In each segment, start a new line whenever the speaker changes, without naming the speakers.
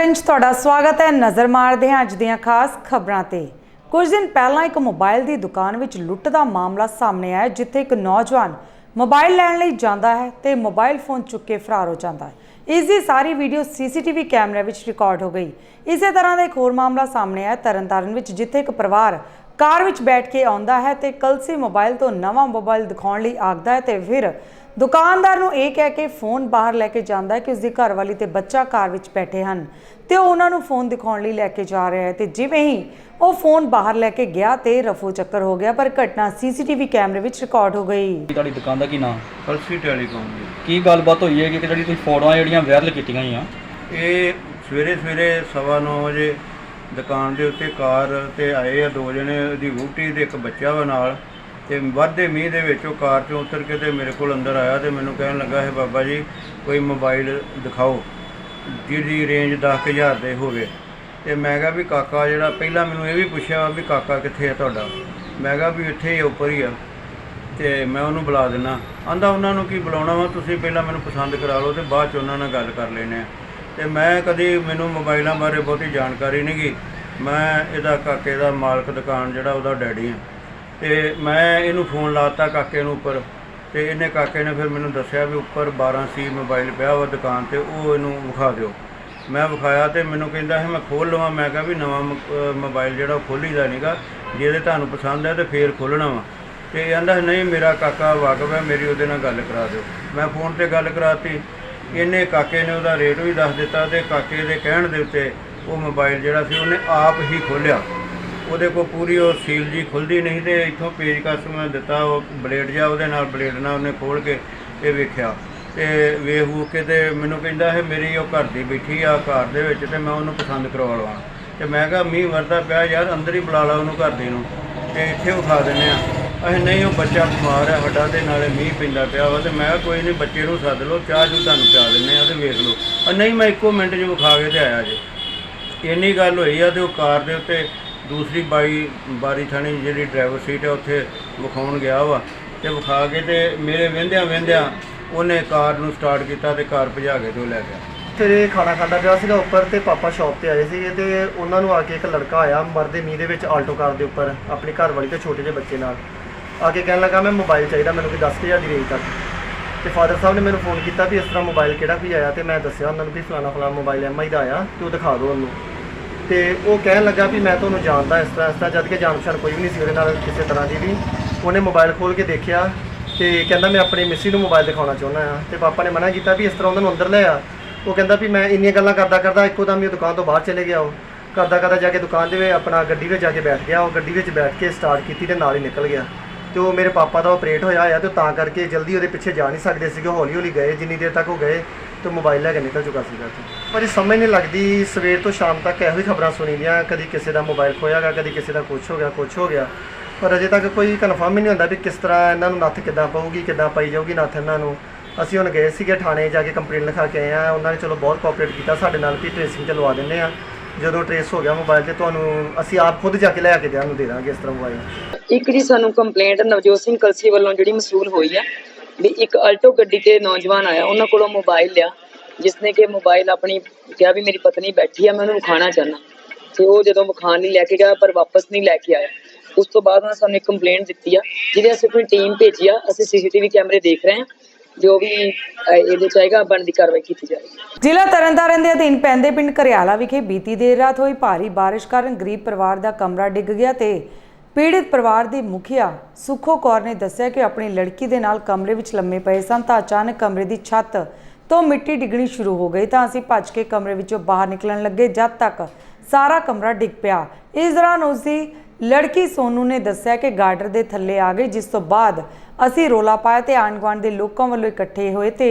Bulletin तुहाडा स्वागत है। नज़र मारते हैं अज दीआं खास खबरां ते। कुछ दिन पहला एक मोबाइल की दुकान में लुੱਟ का मामला सामने आया, जिथे एक नौजवान मोबाइल लैण लई जांदा है तो मोबाइल फोन चुक के फरार हो जाता है। इसकी सारी वीडियो CCTV कैमरे में रिकॉर्ड हो गई। इस तरह का एक होर मामला सामने आया तरनतारन में, जिथे एक परिवार कार में बैठ के आता है तो कलसी मोबाइल तो नवा मोबाइल दिखाने लई आखदा है तो फिर दुकानदार नूं यह कह के फोन बाहर लैके जाता है कि उसकी घरवाली ते बच्चा कार में बैठे हैं तो उन्होंने फोन दिखाने लई लैके जा रहा है। तो जिवें ही वो फोन बाहर लैके गया तो रफो चक्कर हो गया, पर घटना CCTV कैमरे में रिकॉर्ड हो गई।
ਤੁਹਾਡੀ ਦੁਕਾਨ ਦਾ ਕੀ ਨਾਮ?
ਕਲਸੀ ਟੈਲੀਕਾਮ ਜੀ।
ਕੀ ਗੱਲਬਾਤ ਹੋਈ ਹੈ ਕਿ ਜਿਹੜੀ ਤੁਸੀਂ ਫੋਟੋਆਂ ਜਿਹੜੀਆਂ ਵਾਇਰਲ ਕੀਤੀਆਂ ਹੋਈਆਂ?
ਇਹ ਸਵੇਰੇ 9:15 ਵਜੇ ਦੁਕਾਨ ਦੇ ਉੱਤੇ ਕਾਰ ਤੇ ਆਏ ਆ ਦੋ ਜਣੇ, ਉਹਦੀ ਵਹੁਟੀ ਤੇ ਇੱਕ ਬੱਚਾ ਵਾ ਨਾਲ, ਤੇ ਵੱਧਦੇ ਮੀਂਹ ਦੇ ਵਿੱਚ ਉਹ ਕਾਰ 'ਚੋਂ ਉਤਰ ਕੇ ਤੇ ਮੇਰੇ ਕੋਲ ਅੰਦਰ ਆਇਆ ਤੇ ਮੈਨੂੰ ਕਹਿਣ ਲੱਗਾ ਹੈ ਬਾਬਾ ਜੀ ਕੋਈ ਮੋਬਾਈਲ ਦਿਖਾਓ ਜਿਹਦੀ ਰੇਂਜ 10,000 ਦੇ ਹੋਵੇ। ਤੇ ਮੈਂ ਕਿਹਾ ਵੀ ਕਾਕਾ ਜਿਹੜਾ, ਪਹਿਲਾਂ ਮੈਨੂੰ ਇਹ ਵੀ ਪੁੱਛਿਆ ਵੀ ਕਾਕਾ ਕਿੱਥੇ ਆ ਤੁਹਾਡਾ, ਮੈਂ ਕਿਹਾ ਵੀ ਇੱਥੇ ਹੀ ਉੱਪਰ ਹੀ ਆ ਤੇ ਮੈਂ ਉਹਨੂੰ ਬੁਲਾ ਦਿੰਦਾ। ਆਂਦਾ ਉਹਨਾਂ ਨੂੰ ਕੀ ਬੁਲਾਉਣਾ ਵਾ, ਤੁਸੀਂ ਪਹਿਲਾਂ ਮੈਨੂੰ ਪਸੰਦ ਕਰਾ ਲਓ ਤੇ ਬਾਅਦ 'ਚ ਉਹਨਾਂ ਨਾਲ ਗੱਲ ਕਰ ਲੈਂਦੇ ਆ। ਤੇ ਮੈਂ ਕਦੀ, ਮੈਨੂੰ ਮੋਬਾਈਲਾਂ ਬਾਰੇ ਬਹੁਤੀ ਜਾਣਕਾਰੀ ਨਹੀਂ ਗੀ। ਮੈਂ ਇਹਦਾ ਕਾਕੇ ਦਾ ਮਾਲਕ ਦੁਕਾਨ ਜਿਹੜਾ ਉਹਦਾ ਡੈਡੀ ਆ, ਤੇ ਮੈਂ ਇਹਨੂੰ ਫੋਨ ਲਾਤਾ ਕਾਕੇ ਨੂੰ ਉੱਪਰ, ਤੇ ਇਹਨੇ ਕਾਕੇ ਨੇ ਫਿਰ ਮੈਨੂੰ ਦੱਸਿਆ ਵੀ ਉੱਪਰ 12C ਮੋਬਾਈਲ ਪਿਆ ਵਾ ਦੁਕਾਨ ਤੇ, ਉਹ ਇਹਨੂੰ ਵਿਖਾ ਦਿਓ। ਮੈਂ ਵਿਖਾਇਆ ਤੇ ਮੈਨੂੰ ਕਹਿੰਦਾ ਹੈ ਮੈਂ ਖੋਲ੍ਹ ਲਵਾਂ। ਮੈਂ ਕਿਹਾ ਵੀ ਨਵਾਂ ਮੋਬਾਈਲ ਜਿਹੜਾ ਉਹ ਖੋਲ੍ਹੀਦਾ ਨਹੀਂਗਾ, ਜੇ ਤੇ ਤੁਹਾਨੂੰ ਪਸੰਦ ਹੈ ਤੇ ਫੇਰ ਖੋਲ੍ਹਣਾ ਵਾ। ਤੇ ਇਹ ਕਹਿੰਦਾ ਨਹੀਂ ਮੇਰਾ ਕਾਕਾ ਵਾਕਫ ਹੈ, ਮੇਰੀ ਉਹਦੇ ਨਾਲ ਗੱਲ ਕਰਾ ਦਿਓ। ਮੈਂ ਫੋਨ ਤੇ ਗੱਲ ਕਰਾਤੀ, ਇਹਨੇ ਕਾਕੇ ਨੇ ਉਹਦਾ ਰੇਟ ਵੀ ਦੱਸ ਦਿੱਤਾ ਤੇ ਕਾਕੇ ਦੇ ਕਹਿਣ ਦੇ ਉੱਤੇ ਉਹ ਮੋਬਾਈਲ ਜਿਹੜਾ ਸੀ ਉਹਨੇ ਆਪ ਹੀ ਖੋਲ੍ਹਿਆ। ਉਹਦੇ ਕੋਲ ਪੂਰੀ ਉਹ ਸੀਲ ਜੀ ਖੁੱਲ੍ਹਦੀ ਨਹੀਂ ਤੇ ਇੱਥੋਂ ਪੇਚਕਸ ਮੈਂ ਦਿੱਤਾ, ਉਹ ਬਲੇਡ ਜਿਹਾ ਉਹਦੇ ਨਾਲ, ਬਲੇਡ ਨਾਲ ਉਹਨੇ ਖੋਲ੍ਹ ਕੇ ਇਹ ਵੇਖਿਆ ਤੇ ਵੇਖ ਵੂਖ ਕੇ ਤੇ ਮੈਨੂੰ ਕਹਿੰਦਾ ਹੈ ਮੇਰੀ ਉਹ ਘਰ ਦੀ ਬੈਠੀ ਆ ਘਰ ਦੇ ਵਿੱਚ ਤੇ ਮੈਂ ਉਹਨੂੰ ਪਸੰਦ ਕਰਵਾ ਲਵਾਂ। ਤੇ ਮੈਂ ਕਿਹਾ ਮੀਂਹ ਵਰਦਾ ਪਿਆ ਯਾਰ, ਅੰਦਰ ਹੀ ਬੁਲਾ ਲਾ ਉਹਨੂੰ ਘਰ ਦੇ ਨੂੰ ਤੇ ਇੱਥੇ ਵਿਖਾ ਦਿੰਦੇ ਆ। ਅਸੀਂ ਨਹੀਂ, ਉਹ ਬੱਚਾ ਬਿਮਾਰ ਹੈ ਸਾਡਾ ਤੇ ਨਾਲੇ ਮੀਂਹ ਪੈਂਦਾ ਪਿਆ ਵਾ। ਤੇ ਮੈਂ ਕਿਹਾ ਕੋਈ ਨਹੀਂ, ਬੱਚੇ ਨੂੰ ਸੱਦ ਲਓ, ਚਾਹ ਚੂਹ ਤੁਹਾਨੂੰ ਪਿਆ ਦਿੰਦੇ ਆ ਤੇ ਵੇਖ ਲਓ। ਨਹੀਂ ਮੈਂ ਇੱਕੋ ਮਿੰਟ 'ਚ ਵਿਖਾ ਕੇ ਤੇ ਆਇਆ ਜੇ। ਇੰਨੀ ਗੱਲ ਹੋਈ ਆ ਤੇ ਉਹ ਕਾਰ ਦੇ ਉੱਤੇ ਦੂਸਰੀ ਬਾਰੀ ਥਾਣੀ ਜਿਹੜੀ ਡਰਾਈਵਰ ਸੀਟ ਹੈ ਉੱਥੇ ਵਿਖਾਉਣ ਗਿਆ ਵਾ, ਤੇ ਵਿਖਾ ਕੇ ਤੇ ਮੇਰੇ ਵਹਿੰਦਿਆਂ ਉਹਨੇ ਕਾਰ ਨੂੰ ਸਟਾਰਟ ਕੀਤਾ ਤੇ ਕਾਰ ਭਜਾ ਕੇ ਤੇ ਉਹ ਲੈ ਗਿਆ।
ਫਿਰ ਇਹ ਖਾਣਾ ਖਾਂਦਾ ਪਿਆ ਸੀਗਾ ਉੱਪਰ ਤੇ ਪਾਪਾ ਸ਼ਾਪ ਤੇ ਆਏ ਸੀਗੇ ਤੇ ਉਹਨਾਂ ਨੂੰ ਆ ਕੇ ਇੱਕ ਲੜਕਾ ਆਇਆ ਮਰਦੇ ਮੀਂਹ ਦੇ ਵਿੱਚ ਆਲਟੋ ਕਾਰ ਦੇ ਉੱਪਰ ਆਪਣੀ ਘਰਵਾਲੀ ਤੇ ਛੋਟੇ ਜਿਹੇ ਬੱਚੇ ਨਾਲ ਆ ਕੇ ਕਹਿਣ ਲੱਗਾ ਮੈਂ ਮੋਬਾਈਲ ਚਾਹੀਦਾ ਮੈਨੂੰ ਕੋਈ 10,000 ਦੀ ਰੇਂਜ ਤੱਕ। ਤੇ ਫਾਦਰ ਸਾਹਿਬ ਨੇ ਮੈਨੂੰ ਫੋਨ ਕੀਤਾ ਵੀ ਇਸ ਤਰ੍ਹਾਂ ਮੋਬਾਈਲ ਕਿਹੜਾ ਕੋਈ ਆਇਆ, ਤੇ ਮੈਂ ਦੱਸਿਆ ਉਹਨਾਂ ਨੂੰ ਵੀ ਫਲਾਣਾ ਮੋਬਾਈਲ MI ਦਾ ਆਇਆ ਤੇ ਉਹ ਦਿਖਾ ਦਿਓ ਉਹਨੂੰ। ਤੇ ਉਹ ਕਹਿਣ ਲੱਗਾ ਵੀ ਮੈਂ ਤੁਹਾਨੂੰ ਜਾਣਦਾ ਇਸ ਤਰ੍ਹਾਂ ਜਦ ਕਿ ਜਾਣ ਪਛਾਣ ਕੋਈ ਵੀ ਨਹੀਂ ਸੀ ਉਹਦੇ ਨਾਲ ਕਿਸੇ ਤਰ੍ਹਾਂ ਦੀ ਵੀ। ਉਹਨੇ ਮੋਬਾਈਲ ਖੋਲ੍ਹ ਕੇ ਦੇਖਿਆ ਤੇ ਕਹਿੰਦਾ ਮੈਂ ਆਪਣੀ ਮਿੱਸੀ ਨੂੰ ਮੋਬਾਈਲ ਦਿਖਾਉਣਾ ਚਾਹੁੰਦਾ ਹਾਂ। ਤੇ ਪਾਪਾ ਨੇ ਮਨਾ ਕੀਤਾ ਵੀ ਇਸ ਤਰ੍ਹਾਂ ਉਹਨਾਂ ਨੂੰ ਅੰਦਰ ਲੈ ਆ। ਉਹ ਕਹਿੰਦਾ ਵੀ ਮੈਂ ਇੰਨੀਆਂ ਗੱਲਾਂ ਕਰਦਾ ਇੱਕੋ ਦਮ ਹੀ ਦੁਕਾਨ ਤੋਂ ਬਾਹਰ ਚਲੇ ਗਿਆ। ਉਹ ਕਰਦਾ ਜਾ ਕੇ ਦੁਕਾਨ ਦੇ ਵਿੱਚ ਆਪਣਾ ਗੱਡੀ ਵਿੱਚ ਜਾ ਕੇ ਬੈਠ ਗਿਆ। ਉਹ ਗੱਡੀ ਵਿੱਚ ਬੈਠ ਕੇ ਸਟਾਰਟ ਕੀਤੀ ਤੇ ਨਾਲ ਹੀ ਨਿਕਲ ਗਿਆ। ਤੇ ਉਹ ਮੇਰੇ ਪਾਪਾ ਦਾ ਆਪਰੇਟ ਹੋਇਆ ਆ ਤੇ ਤਾਂ ਕਰਕੇ ਜਲਦੀ ਉਹਦੇ ਪਿੱਛੇ ਜਾ ਨਹੀਂ ਸਕਦੇ ਸੀਗੇ, ਹੌਲੀ ਗਏ। ਜਿੰਨੀ ਦੇਰ ਤੱਕ ਉਹ ਗਏ ਤੇ ਮੋਬਾਈਲ ਲੈ ਕੇ ਨਿਕਲ ਚੁੱਕਾ ਸੀਗਾ। ਪਰ ਇਹ ਸਮਝ ਨਹੀਂ ਲੱਗਦੀ, ਸਵੇਰ ਤੋਂ ਸ਼ਾਮ ਤੱਕ ਇਹੋ ਹੀ ਖਬਰਾਂ ਸੁਣੀ ਦੀਆਂ, ਕਦੀ ਕਿਸੇ ਦਾ ਮੋਬਾਈਲ ਖੋਇਆ ਕਦੀ ਕਿਸੇ ਦਾ ਕੁਛ ਹੋ ਗਿਆ। ਪਰ ਅਜੇ ਤੱਕ ਕੋਈ ਕਨਫਰਮ ਹੀ ਨਹੀਂ ਹੁੰਦਾ ਵੀ ਕਿਸ ਤਰ੍ਹਾਂ ਇਹਨਾਂ ਨੂੰ ਨੱਥ ਕਿੱਦਾਂ ਪਊਗੀ, ਕਿੱਦਾਂ ਪਾਈ ਜਾਊਗੀ ਨੱਥ ਇਹਨਾਂ ਨੂੰ। ਅਸੀਂ ਹੁਣ ਗਏ ਸੀਗੇ ਥਾਣੇ ਜਾ ਕੇ ਕੰਪਲੇਂਟ ਲਿਖਾ ਕੇ ਆਏ ਆ। ਉਹਨਾਂ ਨੇ ਚਲੋ ਬਹੁਤ ਕੋਆਪਰੇਟ ਕੀਤਾ ਸਾਡੇ ਨਾਲ ਵੀ ਟ੍ਰੇਸਿੰਗ ਚਲਵਾ ਦਿੰਦੇ ਆ। ਜਦੋਂ ਟ੍ਰੇਸ ਹੋ ਗਿਆ ਮੋਬਾਈਲ ਤੇ ਤੁਹਾਨੂੰ ਅਸੀਂ ਆਪ ਖੁਦ ਜਾ ਕੇ ਲੈ ਕੇ ਤੁਹਾਨੂੰ ਦੇ ਦਾਂਗੇ ਇਸ ਤਰ੍ਹਾਂ ਮੋਬਾਈਲ।
ਇੱਕ ਜੀ ਸਾਨੂੰ ਕੰਪਲੇਂਟ ਨਵਜੋਤ ਸਿੰਘ ਕਲਸੀ ਵੱਲੋਂ ਜਿਹੜੀ ਮਸੂਲ ਹੋਈ ਆ ਵੀ ਇੱਕ ਆਲਟੋ ਗੱਡੀ ਤੇ ਨੌਜਵਾਨ ਆਇਆ, ਉਹਨਾਂ ਕੋਲੋਂ ਮੋਬਾਈਲ ਲਿਆ, ਜਿਸਨੇ ਕਿ ਮੋਬਾਈਲ ਆਪਣੀ ਕਿਹਾ ਵੀ ਮੇਰੀ ਪਤਨੀ ਬੈਠੀ ਆ ਮੈਂ ਉਹਨੂੰ ਵਿਖਾਣਾ ਚਾਹੁੰਦਾ। ਤੇ ਉਹ ਜਦੋਂ ਵਿਖਾਣ ਲਈ ਲੈ ਕੇ ਗਿਆ ਪਰ ਵਾਪਸ ਨਹੀਂ ਲੈ ਕੇ ਆਇਆ। ਉਸ ਤੋਂ ਬਾਅਦ ਉਹਨਾਂ ਸਾਨੂੰ ਇੱਕ ਕੰਪਲੇਂਟ ਦਿੱਤੀ ਆ ਜਿਹਦੇ ਅਸੀਂ ਆਪਣੀ ਟੀਮ ਭੇਜੀ ਆ। ਅਸੀਂ CCTV ਕੈਮਰੇ ਦੇਖ ਰਹੇ ਹਾਂ, ਜੋ ਵੀ ਇਹਦੇ ਚਾਹੀਦਾ ਬਣਦੀ ਕਾਰਵਾਈ ਕੀਤੀ ਜਾਏਗੀ।
ਜ਼ਿਲ੍ਹਾ ਤਰਨਤਾਰਨ ਦੇ ਅਧੀਨ ਪੈਂਦੇ ਪਿੰਡ ਘਰਿਆਲਾ ਵਿਖੇ ਬੀਤੀ ਦੇਰ ਰਾਤ ਹੋਈ ਭਾਰੀ ਬਾਰਿਸ਼ ਕਾਰਨ ਗਰੀਬ ਪਰਿਵਾਰ ਦਾ ਕਮਰਾ ਡਿੱਗ ਗਿਆ ਤੇ ਪੀੜਿਤ ਪਰਿਵਾਰ ਦੀ ਮੁਖੀਆ ਸੁਖੋ ਕੌਰ ਨੇ ਦੱਸਿਆ ਕਿ ਆਪਣੀ ਲੜਕੀ ਦੇ ਨਾਲ ਕਮਰੇ ਵਿੱਚ ਲੰਮੇ ਪਏ ਸਨ ਤਾਂ ਅਚਾਨਕ ਕਮਰੇ ਦੀ ਛੱਤ ਤੋਂ ਮਿੱਟੀ ਡਿੱਗਣੀ ਸ਼ੁਰੂ ਹੋ ਗਈ ਤਾਂ ਅਸੀਂ ਭੱਜ ਕੇ ਕਮਰੇ ਵਿੱਚੋਂ ਬਾਹਰ ਨਿਕਲਣ ਲੱਗੇ, ਜਦ ਤੱਕ ਸਾਰਾ ਕਮਰਾ ਡਿੱਗ ਪਿਆ। ਇਸ ਦੌਰਾਨ ਉਸਦੀ ਲੜਕੀ ਸੋਨੂ ਨੇ ਦੱਸਿਆ ਕਿ ਗਾਰਡਰ ਦੇ ਥੱਲੇ ਆ ਗਈ, ਜਿਸ ਤੋਂ ਬਾਅਦ ਅਸੀਂ ਰੋਲਾ ਪਾਇਆ ਤੇ ਆਂਢ ਗੁਆਂਢ ਦੇ ਲੋਕਾਂ ਵੱਲੋਂ ਇਕੱਠੇ ਹੋਏ ਤੇ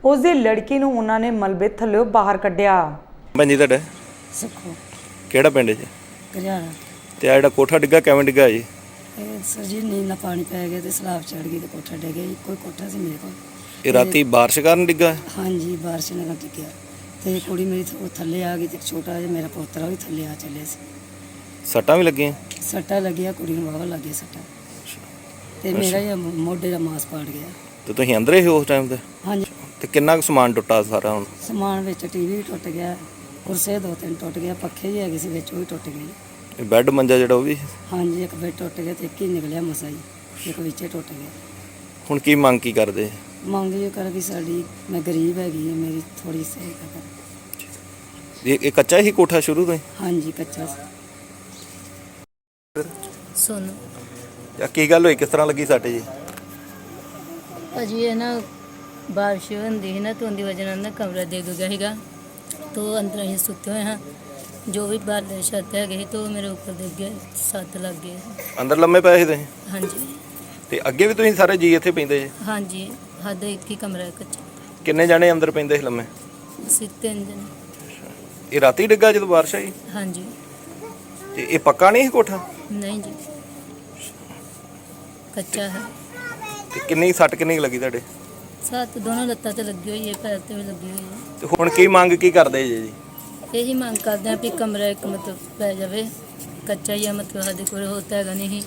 ਉਸਦੀ ਲੜਕੀ ਨੂੰ ਉਹਨਾਂ ਨੇ ਮਲਬੇ ਥੱਲਿਓਂ ਬਾਹਰ ਕੱਢਿਆ।
ਭੈਣ ਤੁਹਾਡਾ
ਸੁੱਖੋ
ਕਿਹੜਾ ਪਿੰਡ ਜੀ?
ਘਰਿਆਲਾ।
ਤੇ ਆ ਜਿਹੜਾ ਕੋਠਾ ਡਿੱਗਾ ਕਿਵੇਂ ਡਿੱਗਾ ਜੀ?
ਇਹ ਸਰ ਜੀ ਨੀਂਦ ਨਾਲ ਪਾਣੀ ਪੈ ਗਿਆ ਤੇ ਸਲਾਬ ਚੜ ਗਈ ਤੇ ਕੋਠਾ ਡਿੱਗ ਗਿਆ। ਇੱਕੋ ਹੀ ਕੋਠਾ ਸੀ ਮੇਰੇ ਕੋਲ।
ਇਹ ਰਾਤੀ ਬਾਰਿਸ਼ ਕਾਰਨ ਡਿੱਗਾ?
ਹਾਂਜੀ, ਬਾਰਿਸ਼ ਨਾਲ ਡਿੱਗਿਆ ਤੇ ਕੁੜੀ ਮੇਰੀ ਉਹ ਥੱਲੇ ਆ ਗਈ ਤੇ ਛੋਟਾ ਜਿਹਾ ਮੇਰਾ ਪੁੱਤਰ ਉਹ ਵੀ ਥੱਲੇ ਆ ਚੱਲੇ ਸੀ।
ਸੱਟਾਂ ਵੀ ਲੱਗੀਆਂ?
ਸੱਟਾਂ ਲੱਗੀਆਂ, ਕੁੜੀ ਨੂੰ ਵਾਹਵਾ ਲੱਗੀ ਸੱਟਾਂ ਤੇ ਮੇਰਾ ਇਹ ਮੋਢੇ ਦਾ ਮਾਸ ਪਾੜ ਗਿਆ।
ਤੇ ਤੁਸੀਂ ਅੰਦਰ ਹੀ ਉਸ ਟਾਈਮ ਤੇ?
ਹਾਂਜੀ।
ਤੇ ਕਿੰਨਾ ਕੁ ਸਮਾਨ ਟੁੱਟਾ ਸਾਰਾ? ਹੁਣ
ਸਮਾਨ ਵਿੱਚ TV ਵੀ ਟੁੱਟ ਗਿਆ, ਕੁਰਸੇ 2-3 ਟੁੱਟ ਗਿਆ, ਪੱਖੇ ਜਿਹੇ ਹੈਗੇ ਸੀ ਵਿੱਚ ਉਹ ਵੀ ਟੁੱਟ ਗਏ।
ਇਹ ਬੈੱਡ ਮੰਜਾ ਜਿਹੜਾ ਉਹ ਵੀ?
ਹਾਂਜੀ, ਇੱਕ ਬੈੱਡ ਟੁੱਟ ਗਿਆ ਤੇ ਇੱਕ ਹੀ ਨਿਕਲਿਆ ਮਸਾ ਹੀ, ਇੱਕ ਵਿੱਚੇ ਟੁੱਟ ਗਿਆ।
ਹੁਣ ਕੀ ਮੰਗ ਕੀ ਕਰਦੇ?
ਮੰਗ ਇਹ ਕਰ ਵੀ ਸਾਡੀ, ਮੈਂ ਗਰੀਬ ਹੈਗੀ ਹਾਂ, ਮੇਰੀ ਥੋੜੀ ਸਹਾਇਤਾ ਕਰ।
ਇਹ ਕੱਚਾ ਹੀ ਕੋਠਾ ਸ਼ੁਰੂ ਤੋਂ ਹੀ?
ਹਾਂਜੀ, ਕੱਚਾ ਸੀ।
ਸੋਨੂੰ
ਜਾਂ ਕੀ ਗੱਲ ਹੋਈ, ਕਿਸ ਤਰ੍ਹਾਂ ਲੱਗੀ ਸੱਟ ਜੀ?
ਭਾਜੀ ਇਹ ਨਾ ਬਾਰਿਸ਼ ਹੁੰਦੀ ਸੀ ਨਾ, ਧੁੰਦ ਦੀ ਵਜ੍ਹਾ ਨਾਲ ਨਾ ਕਮਰਾ ਡਿੱਗ ਗਿਆ ਸੀਗਾ। ਤੋ ਅੰਦਰ ਅਸੀਂ ਸੁੱਤੇ ਹੋਏ ਹਾਂ, ਜੋ ਵੀ ਬਾਹਰ ਦੇ ਛੱਤ ਹੈਗੇ ਸੀ ਤੋ ਮੇਰੇ ਉੱਪਰ ਡਿੱਗ ਗਿਆ, ਸੱਟ ਲੱਗ ਗਈ।
ਅੰਦਰ ਲੰਮੇ ਪਏ ਸੀ ਤੁਸੀਂ?
ਹਾਂਜੀ
ਤੇ ਅੱਗੇ ਵੀ ਤੁਸੀਂ ਸਾਰੇ ਜੀ ਇੱਥੇ ਪੈਂਦੇ ਜੀ?
ਹਾਂਜੀ, ਸਾਡਾ ਇੱਕ ਹੀ ਕਮਰਾ ਹੈ ਕੱਚਾ।
ਕਿੰਨੇ ਜਾਣੇ ਅੰਦਰ ਪੈਂਦੇ ਸੀ ਲੰਮੇ?
ਅਸੀਂ 3 ਜਣੇ।
ਇਹ ਰਾਤੀ ਡਿੱਗਾ ਜਦੋਂ ਬਾਰਿਸ਼ ਆਈ?
ਹਾਂਜੀ।
ਤੇ ਇਹ ਪੱਕਾ ਨਹੀਂ ਸੀ ਕੋਠਾ?
ਨਹੀਂ ਜੀ, ਕੱਚਾ ਹੈ।
ਤੇ ਕਿੰਨੀ ਸੱਟ ਕਿੰਨੀ ਕੁ ਲੱਗੀ ਤੁਹਾਡੇ?
ਸੱਟ ਦੋਨੋਂ ਲੱਤਾਂ ਤੇ ਲੱਗੀ ਹੋਈ ਹੈ, ਪੈਰ ਤੇ ਵੀ ਲੱਗੀ ਹੋਈ ਹੈ।
ਤੇ ਹੁਣ ਕੀ ਮੰਗ ਕੀ ਕਰਦੇ ਜੀ?
ਇਹੀ ਮੰਗ ਕਰਦੇ ਹਾਂ ਵੀ ਕਮਰਾ ਇੱਕ ਮਤਲਬ ਪੈ ਜਾਵੇ, ਕੱਚਾ ਹੀ ਆ, ਮਤਲਬ ਸਾਡੇ ਕੋਲ ਹੋਰ ਤਾਂ ਹੈਗਾ ਨਹੀਂ,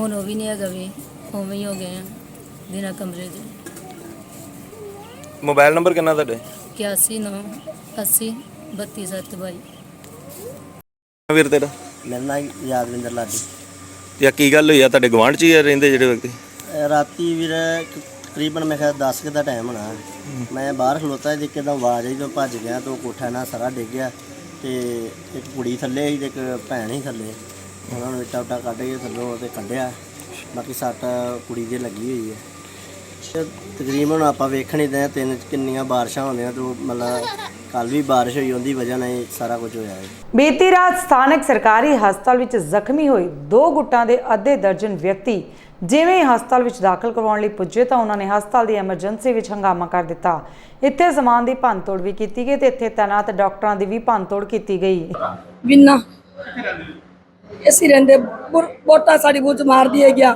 ਹੁਣ ਉਹ ਵੀ ਨਹੀਂ ਹੈਗਾ, ਵੀ ਉਵੇਂ ਹੀ ਹੋ ਗਏ ਆ ਬਿਨਾਂ ਕਮਰੇ ਦੇ।
ਮੋਬਾਈਲ ਨੰਬਰ ਕਿੰਨਾ ਤੁਹਾਡੇ?
8198032722।
ਵੀਰ ਤੇਰਾ?
ਮੇਰਾ ਨਾਮ ਯਾਦਵਿੰਦਰ ਲਾਡੀ।
ਤੇ ਕੀ ਗੱਲ ਹੋਈ ਆ, ਤੁਹਾਡੇ ਗੁਆਂਢ 'ਚ ਹੀ ਆ ਰਹਿੰਦੇ ਜਿਹੜੇ ਵਿਅਕਤੀ?
ਰਾਤੀ ਵੀਰ ਤਕਰੀਬਨ ਮੈਂ ਕਿਹਾ 10 ਕੁ ਦਾ ਟਾਈਮ ਹੋਣਾ, ਮੈਂ ਬਾਹਰ ਖਲੋਤਾ ਸੀ, ਇੱਕਦਮ ਆਵਾਜ਼ ਆਈ ਤੋਂ ਭੱਜ ਗਿਆ, ਤੋਂ ਕੋਠਾ ਨਾਲ ਸਾਰਾ ਡਿੱਗ ਗਿਆ। ਤੇ ਇੱਕ ਕੁੜੀ ਥੱਲੇ ਸੀ ਤੇ ਇੱਕ ਭੈਣ ਸੀ ਥੱਲੇ, ਉਹਨਾਂ ਨੂੰ ਇੱਟਾਂ ਉੱਟਾਂ ਕੱਢ ਕੇ ਥੱਲੋਂ ਤੇ ਕੱਢਿਆ। ਬਾਕੀ ਸੱਟ ਕੁੜੀ ਦੀ ਲੱਗੀ ਹੋਈ ਹੈ। ਤੇ ਤਕਰੀਬਨ ਆਪਾਂ ਵੇਖਣ ਹੀ ਦੇ ਤਿੰਨ ਕਿੰਨੀਆਂ ਬਾਰਿਸ਼ਾਂ ਹੁੰਦੀਆਂ, ਤੋਂ ਮਤਲਬ ਕੱਲ ਵੀ ਬਾਰਿਸ਼ ਹੋਈ, ਉਹਦੀ ਵਜ੍ਹਾ ਨਾਲ ਇਹ ਸਾਰਾ ਕੁਝ ਹੋਇਆ ਹੈ।
ਬੀਤੀ ਰਾਤ ਸਥਾਨਕ ਸਰਕਾਰੀ ਹਸਪਤਾਲ ਵਿੱਚ ਜ਼ਖਮੀ ਹੋਏ 2 ਗੁੱਟਾਂ ਦੇ ਅੱਧੇ ਦਰਜਨ ਵਿਅਕਤੀ ਜਿਵੇਂ ਹਸਪਤਾਲ ਵਿੱਚ ਦਾਖਲ ਕਰਵਾਉਣ ਲਈ ਪੁੱਜੇ ਤਾਂ ਉਹਨਾਂ ਨੇ ਹਸਪਤਾਲ ਦੀ ਐਮਰਜੈਂਸੀ ਵਿੱਚ ਹੰਗਾਮਾ ਕਰ ਦਿੱਤਾ। ਇੱਥੇ ਸਮਾਨ ਦੀ ਭੰਨਤੋੜ ਵੀ ਕੀਤੀ ਗਈ ਤੇ ਇੱਥੇ ਤੈਨਾਤ ਡਾਕਟਰਾਂ ਦੀ ਵੀ ਭੰਨਤੋੜ ਕੀਤੀ ਗਈ।
ਬਿੰਨਾ ਅਸੀਂ ਰਹਿੰਦੇ ਵੋਟਾਂ ਸਾਡੀ ਬੂਝ ਮਾਰਦੀ ਹੈ ਗਿਆ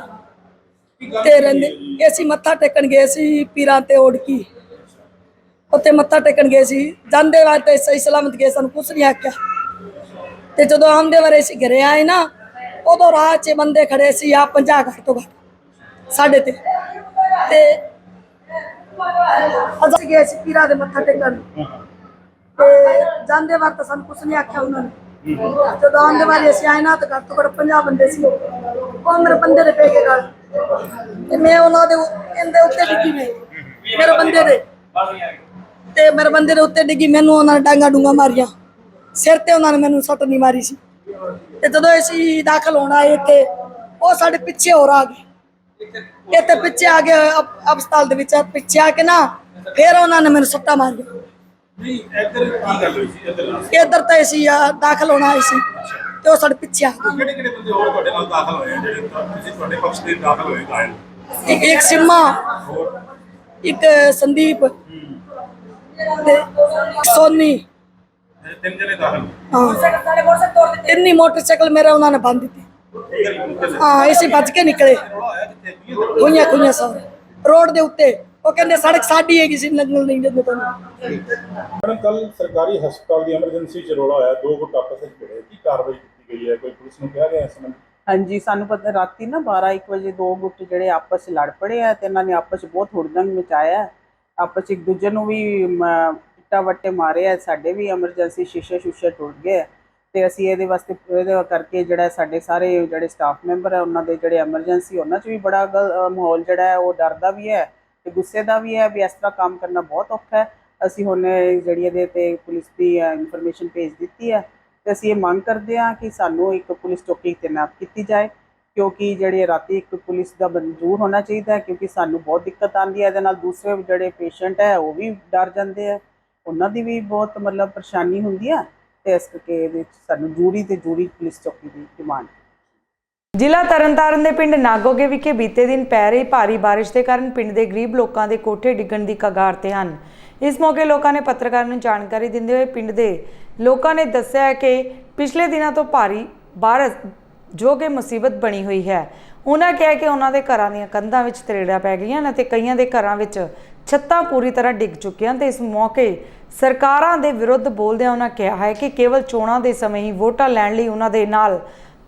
ਤੇ ਰਹਿੰਦੇ ਅਸੀਂ ਮੱਥਾ ਟੇਕਣ ਗਏ ਸੀ ਪੀਰਾਂ ਤੇ ਓੜਕੀ, ਉੱਥੇ ਮੱਥਾ ਟੇਕਣ ਗਏ ਸੀ। ਜਾਂਦੇ ਵਾਰ ਤੇ ਸਹੀ ਸਲਾਮਤ ਗਏ, ਸਾਨੂੰ ਕੁਛ ਨਹੀਂ ਆਖਿਆ। ਤੇ ਜਦੋਂ ਆਉਂਦੇ ਵਾਰ ਅਸੀਂ ਘਰੇ ਆਏ ਨਾ, ਉਦੋਂ ਰਾਹ 'ਚ ਬੰਦੇ ਖੜੇ ਸੀ ਆ 50 ਘਰ ਤੋਂ ਘੱਟ ਸਾਡੇ ਤੇ ਅਸੀਂ ਗਏ ਸੀ ਪੀਰਾਂ ਦੇ ਮੱਥਾ ਟੇਕਣ, ਤੇ ਜਾਂਦੇ ਵਾਰ ਤਾਂ ਸਾਨੂੰ ਕੁਛ ਨਹੀਂ ਆਖਿਆ ਉਹਨਾਂ ਨੇ। ਜਦੋਂ ਆਉਂਦੇ ਵਾਰੀ ਅਸੀਂ ਆਏ ਨਾ ਤਾਂ ਘੱਟ ਤੋਂ ਘੱਟ 50 ਬੰਦੇ ਸੀ, ਉਹ ਮੇਰੇ ਬੰਦੇ ਦੇ ਪੈ ਕੇ ਗੱਲ, ਤੇ ਮੈਂ ਉਹਨਾਂ ਦੇ ਇਹਦੇ ਉੱਤੇ ਡਿੱਗੀ, ਮੇਰੇ ਬੰਦੇ ਦੇ ਤੇ ਮੇਰੇ ਬੰਦੇ ਦੇ ਉੱਤੇ ਡਿੱਗੀ। ਮੈਨੂੰ ਉਹਨਾਂ ਨੇ ਡਾਂਗਾ ਡੂੰਗਾ ਮਾਰੀਆਂ, ਸਿਰ ਤੇ ਉਹਨਾਂ ਨੇ ਮੈਨੂੰ ਸੱਟ ਨਹੀਂ ਮਾਰੀ ਸੀ। ਤੇ ਜਦੋਂ ਅਸੀਂ ਦਾਖਲ ਹੋਣਾ ਇੱਥੇ, ਉਹ ਸਾਡੇ ਪਿੱਛੇ ਹੋਰ ਆ ਗਏ, ਇੱਥੇ ਪਿੱਛੇ ਆ ਗਏ ਹਸਪਤਾਲ ਦੇ ਵਿੱਚ। ਪਿੱਛੇ ਆ ਕੇ ਨਾ ਫਿਰ ਉਹਨਾਂ ਨੇ ਮੈਨੂੰ ਸੱਟਾਂ ਮਾਰੀਆਂ।
ਨਹੀਂ ਇੱਧਰ ਕੀ ਗੱਲ ਹੋਈ ਸੀ?
ਇੱਧਰ ਤਾਂ ਅਸੀਂ ਦਾਖਲ ਹੋਣਾ ਆਏ ਸੀ ਤੇ ਉਹ ਸਾਡੇ ਪਿੱਛੇ ਆ ਗਏ।
ਕਿਹੜੇ ਕਿਹੜੇ ਬੰਦੇ ਹੋਰ ਤੁਹਾਡੇ ਨਾਲ ਦਾਖਲ ਹੋਏ ਆ, ਜਿਹੜੇ ਤੁਸੀਂ ਤੁਹਾਡੇ ਪਕਸ਼ ਦੇ ਦਾਖਲ ਹੋਏ ਘਾਇਲ?
ਇੱਕ ਸਿੰਮਾ, ਇੱਕ ਸੰਦੀਪ ਤੇ ਸੋਨੀ,
3 ਜਣੇ ਦਾਖਲ।
ਹਾਂ, ਇੰਨੀ ਮੋਟਰਸਾਈਕਲ ਮੇਰਾ ਉਹਨਾਂ ਨੇ ਬੰਦ ਦਿੱਤੀ। ਹਾਂ, ਅਸੀਂ ਭੱਜ ਕੇ ਨਿਕਲੇ, ਖੁਈਆਂ ਸਾਰੇ ਰੋਡ ਦੇ ਉੱਤੇ। ਉਹ ਕਹਿੰਦੇ ਸੜਕ ਸਾਡੀ ਹੈਗੀ ਸੀ, ਲੱਗਣ ਨਹੀਂ ਦਿੰਦੇ ਤੁਹਾਨੂੰ।
ਮੈਡਮ ਕੱਲ ਸਰਕਾਰੀ ਹਸਪਤਾਲ ਦੀ ਐਮਰਜੈਂਸੀ ਚ ਰੌਲਾ ਆਇਆ, 2 ਗੁੱਟ ਆਪਸ ਵਿੱਚ ਭਿੜੇ, ਕੀ ਕਾਰਵਾਈ ਕੀਤੀ ਗਈ ਹੈ? ਕੋਈ ਪੁਲਿਸ ਨੂੰ ਕਿਹਾ ਗਿਆ ਇਸ ਸੰਬੰਧ?
ਹਾਂਜੀ, ਸਾਨੂੰ ਪਤਾ ਰਾਤੀ ਨਾ 12-1 ਵਜੇ 2 ਗੁੱਟ ਜਿਹੜੇ ਆਪਸ 'ਚ ਲੜ ਪੜੇ ਆ ਤੇ ਇਹਨਾਂ ਨੇ ਆਪਸ 'ਚ ਬਹੁਤ ਹੁੜਦੰਗ ਮਚਾਇਆ, ਆਪਸ 'ਚ ਇੱਕ ਦੂਜੇ ਨੂੰ ਵੀ ਇੱਟਾਂ ਵੱਟੇ ਮਾਰੇ ਆ। ਸਾਡੇ ਵੀ ਐਮਰਜੈਂਸੀ ਸ਼ੀਸ਼ੇ ਟੁੱਟ ਗਏ ਤੇ ਅਸੀਂ ਇਹਦੇ ਵਾਸਤੇ ਇਹਦੇ ਕਰਕੇ ਜਿਹੜਾ ਸਾਡੇ ਸਾਰੇ ਜਿਹੜੇ ਸਟਾਫ ਮੈਂਬਰ ਹੈ ਉਹਨਾਂ ਦੇ ਜਿਹੜੇ ਐਮਰਜੈਂਸੀ ਉਹਨਾਂ 'ਚ ਵੀ ਬੜਾ ਮਾਹੌਲ ਜਿਹੜਾ ਹੈ ਉਹ ਡਰ ਦਾ ਵੀ ਹੈ ਤੇ ਗੁੱਸੇ ਦਾ ਵੀ ਹੈ ਵੀ ਇਸ ਤਰ੍ਹਾਂ ਕੰਮ ਕਰਨਾ ਬਹੁਤ ਔਖਾ ਹੈ। ਅਸੀਂ ਹੁਣ ਜਿਹੜੀ ਇਹਦੇ 'ਤੇ ਪੁਲਿਸ ਦੀ ਇਨਫੋਰਮੇਸ਼ਨ ਭੇਜ ਦਿੱਤੀ ਹੈ ਤੇ ਅਸੀਂ ਇਹ ਮੰਗ ਕਰਦੇ ਹਾਂ ਕਿ ਸਾਨੂੰ ਇੱਕ ਪੁਲਿਸ ਚੌਕੀ ਤੈਨਾਤ ਕੀਤੀ ਜਾਏ, ਕਿਉਂਕਿ ਜਿਹੜੇ ਰਾਤੀ ਇੱਕ ਪੁਲਿਸ ਦਾ ਮਨਜ਼ੂਰ ਹੋਣਾ ਚਾਹੀਦਾ ਹੈ, ਕਿਉਂਕਿ ਸਾਨੂੰ ਬਹੁਤ ਦਿੱਕਤ ਆਉਂਦੀ ਹੈ ਇਹਦੇ ਨਾਲ। ਦੂਸਰੇ ਜਿਹੜੇ ਪੇਸ਼ੈਂਟ ਹੈ ਉਹ ਵੀ ਡਰ ਜਾਂਦੇ ਹੈ, ਉਹਨਾਂ ਦੀ ਵੀ ਬਹੁਤ ਮਤਲਬ ਪਰੇਸ਼ਾਨੀ ਹੁੰਦੀ ਹੈ ਤੇ ਇਸ ਕਰਕੇ ਇਹਦੇ ਵਿੱਚ ਸਾਨੂੰ ਜੂਰੀ ਪੁਲਿਸ ਚੌਕੀ ਦੀ ਡਿਮਾਂਡ।
ਜ਼ਿਲ੍ਹਾ ਤਰਨਤਾਰਨ ਦੇ ਪਿੰਡ ਨਾਗੋਗੇ ਵਿਖੇ ਬੀਤੇ ਦਿਨ ਪੈ ਰਹੀ ਭਾਰੀ ਬਾਰਿਸ਼ ਦੇ ਕਾਰਨ ਪਿੰਡ ਦੇ ਗਰੀਬ ਲੋਕਾਂ ਦੇ ਕੋਠੇ ਡਿੱਗਣ ਦੀ ਕਗਾਰ ਤੇ ਹਨ। ਇਸ ਮੌਕੇ ਲੋਕਾਂ ਨੇ ਪੱਤਰਕਾਰਾਂ ਨੂੰ ਜਾਣਕਾਰੀ ਦਿੰਦੇ ਹੋਏ ਪਿੰਡ ਦੇ ਲੋਕਾਂ ਨੇ ਦੱਸਿਆ ਕਿ ਪਿਛਲੇ ਦਿਨਾਂ ਤੋਂ ਭਾਰੀ ਬਾਰਿਸ਼ ਜੋ ਕਿ ਮੁਸੀਬਤ ਬਣੀ ਹੋਈ ਹੈ। ਉਹਨਾਂ ਕਿਹਾ ਕਿ ਉਹਨਾਂ ਦੇ ਘਰਾਂ ਦੀਆਂ ਕੰਧਾਂ ਵਿੱਚ ਤਰੇੜਾਂ ਪੈ ਗਈਆਂ ਨੇ ਤੇ ਕਈਆਂ ਦੇ ਘਰਾਂ ਵਿੱਚ ਛੱਤਾਂ ਪੂਰੀ ਤਰ੍ਹਾਂ ਡਿੱਗ ਚੁੱਕੀਆਂ ਤੇ ਇਸ ਮੌਕੇ ਸਰਕਾਰਾਂ ਦੇ ਵਿਰੁੱਧ ਬੋਲਦਿਆਂ ਉਹਨਾਂ ਕਿਹਾ ਹੈ ਕਿ ਕੇਵਲ ਚੋਣਾਂ ਦੇ ਸਮੇਂ ਹੀ ਵੋਟਾਂ ਲੈਣ ਲਈ ਉਹਨਾਂ ਦੇ ਨਾਲ